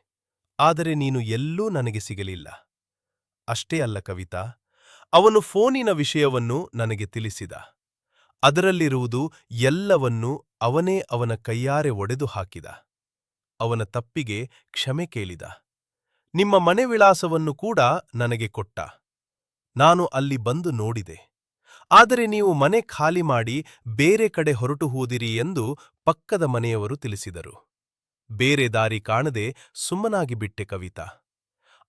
ಆದರೆ ನೀನು ಎಲ್ಲೂ ನನಗೆ ಸಿಗಲಿಲ್ಲ. ಅಷ್ಟೇ ಅಲ್ಲ ಕವಿತಾ, ಅವನು ಫೋನಿನ ವಿಷಯವನ್ನು ನನಗೆ ತಿಳಿಸಿದ. ಅದರಲ್ಲಿರುವುದು ಎಲ್ಲವನ್ನೂ ಅವನೇ ಅವನ ಕೈಯಾರೆ ಒಡೆದು ಹಾಕಿದ. ಅವನ ತಪ್ಪಿಗೆ ಕ್ಷಮೆ ಕೇಳಿದ. ನಿಮ್ಮ ಮನೆ ವಿಳಾಸವನ್ನು ಕೂಡ ನನಗೆ ಕೊಟ್ಟ. ನಾನು ಅಲ್ಲಿ ಬಂದು ನೋಡಿದೆ. ಆದರೆ ನೀವು ಮನೆ ಖಾಲಿ ಮಾಡಿ ಬೇರೆ ಕಡೆ ಹೊರಟು ಹೋದಿರಿ ಎಂದು ಪಕ್ಕದ ಮನೆಯವರು ತಿಳಿಸಿದರು. ಬೇರೆ ದಾರಿ ಕಾಣದೆ ಸುಮ್ಮನಾಗಿ ಬಿಟ್ಟೆ ಕವಿತಾ.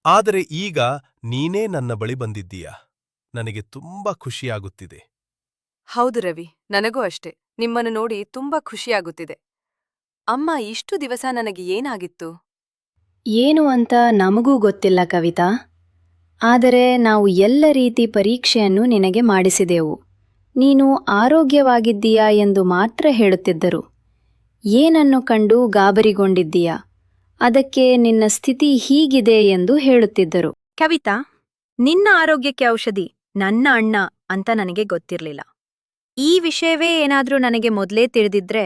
ಆದರೆ ಈಗ ನೀನೇ ನನ್ನ ಬಳಿ ಬಂದಿದ್ದೀಯ. ನನಗೆ ತುಂಬಾ ಖುಷಿಯಾಗುತ್ತಿದೆ. ಹೌದು ರವಿ, ನನಗೂ ಅಷ್ಟೆ. ನಿಮ್ಮನ್ನು ನೋಡಿ ತುಂಬಾ ಖುಷಿಯಾಗುತ್ತಿದೆ. ಅಮ್ಮ, ಇಷ್ಟು ದಿವಸ ನನಗೆ ಏನಾಗಿತ್ತು? ಏನು ಅಂತ ನಮಗೂ ಗೊತ್ತಿಲ್ಲ ಕವಿತಾ. ಆದರೆ ನಾವು ಎಲ್ಲ ರೀತಿ ಪರೀಕ್ಷೆಯನ್ನು ನಿನಗೆ ಮಾಡಿಸಿದೆವು. ನೀನು ಆರೋಗ್ಯವಾಗಿದ್ದೀಯಾ ಎಂದು ಮಾತ್ರ ಹೇಳುತ್ತಿದ್ದರು. ಏನನ್ನು ಕಂಡು ಗಾಬರಿಗೊಂಡಿದ್ದೀಯಾ, ಅದಕ್ಕೆ ನಿನ್ನ ಸ್ಥಿತಿ ಹೀಗಿದೆ ಎಂದು ಹೇಳುತ್ತಿದ್ದರು. ಕವಿತಾ, ನಿನ್ನ ಆರೋಗ್ಯಕ್ಕೆ ಔಷಧಿ ನನ್ನ ಅಣ್ಣ ಅಂತ ನನಗೆ ಗೊತ್ತಿರ್ಲಿಲ್ಲ. ಈ ವಿಷಯವೇ ಏನಾದ್ರೂ ನನಗೆ ಮೊದಲೇ ತಿಳಿದಿದ್ರೆ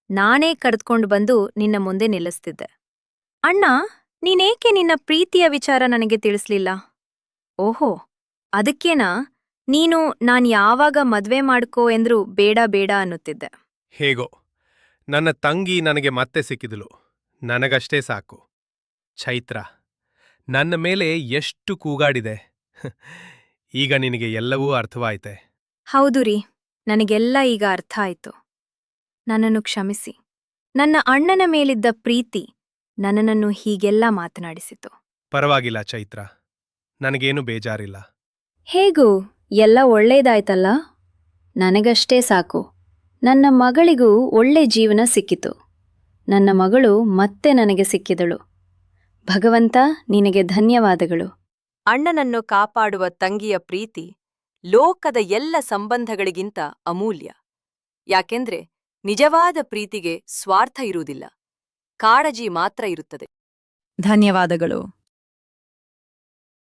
ನಾನೇ ಕರೆದುಕೊಂಡು ಬಂದು ನಿನ್ನ ಮುಂದೆ ನಿಲ್ಲಿಸ್ತಿದ್ದೆ. ಅಣ್ಣ, ನೀನೇಕೆ ನಿನ್ನ ಪ್ರೀತಿಯ ವಿಚಾರ ನನಗೆ ತಿಳಿಸ್ಲಿಲ್ಲ? ಓಹೋ, ಅದಕ್ಕೇನಾ ನೀನು ನಾನ್ ಯಾವಾಗ ಮದ್ವೆ ಮಾಡ್ಕೋ ಎಂದ್ರೂ ಬೇಡ ಬೇಡ ಅನ್ನುತ್ತಿದ್ದೆ. ಹೇಗೋ ನನ್ನ ತಂಗಿ ನನಗೆ ಮತ್ತೆ ಸಿಕ್ಕಿದಳು. ನನಗಷ್ಟೇ ಸಾಕು. ಚೈತ್ರ ನನ್ನ ಮೇಲೆ ಎಷ್ಟು ಕೂಗಾಡಿದೆ. ಈಗ ನಿನಗೆ ಎಲ್ಲವೂ ಅರ್ಥವಾಯ್ತೆ. ಹೌದು ರೀ, ನನಗೆಲ್ಲ ಈಗ ಅರ್ಥ ಆಯ್ತು. ನನ್ನನ್ನು ಕ್ಷಮಿಸಿ. ನನ್ನ ಅಣ್ಣನ ಮೇಲಿದ್ದ ಪ್ರೀತಿ ನನ್ನನ್ನು ಹೀಗೆಲ್ಲ ಮಾತನಾಡಿಸಿತು. ಪರವಾಗಿಲ್ಲ ಚೈತ್ರ, ನನಗೇನು ಬೇಜಾರಿಲ್ಲ. ಹೇಗೂ ಎಲ್ಲ ಒಳ್ಳೇದಾಯ್ತಲ್ಲ? ನನಗಷ್ಟೇ ಸಾಕು. ನನ್ನ ಮಗಳಿಗೂ ಒಳ್ಳೆ ಜೀವನ ಸಿಕ್ಕಿತು. ನನ್ನ ಮಗಳು ಮತ್ತೆ ನನಗೆ ಸಿಕ್ಕಿದಳು. ಭಗವಂತ, ನಿನಗೆ ಧನ್ಯವಾದಗಳು. ಅಣ್ಣನನ್ನು ಕಾಪಾಡುವ ತಂಗಿಯ ಪ್ರೀತಿ ಲೋಕದ ಎಲ್ಲ ಸಂಬಂಧಗಳಿಗಿಂತ ಅಮೂಲ್ಯ. ಯಾಕೆಂದ್ರೆ ನಿಜವಾದ ಪ್ರೀತಿಗೆ ಸ್ವಾರ್ಥ ಇರುವುದಿಲ್ಲ, ಕಾಳಜಿ ಮಾತ್ರ ಇರುತ್ತದೆ. ಧನ್ಯವಾದಗಳು.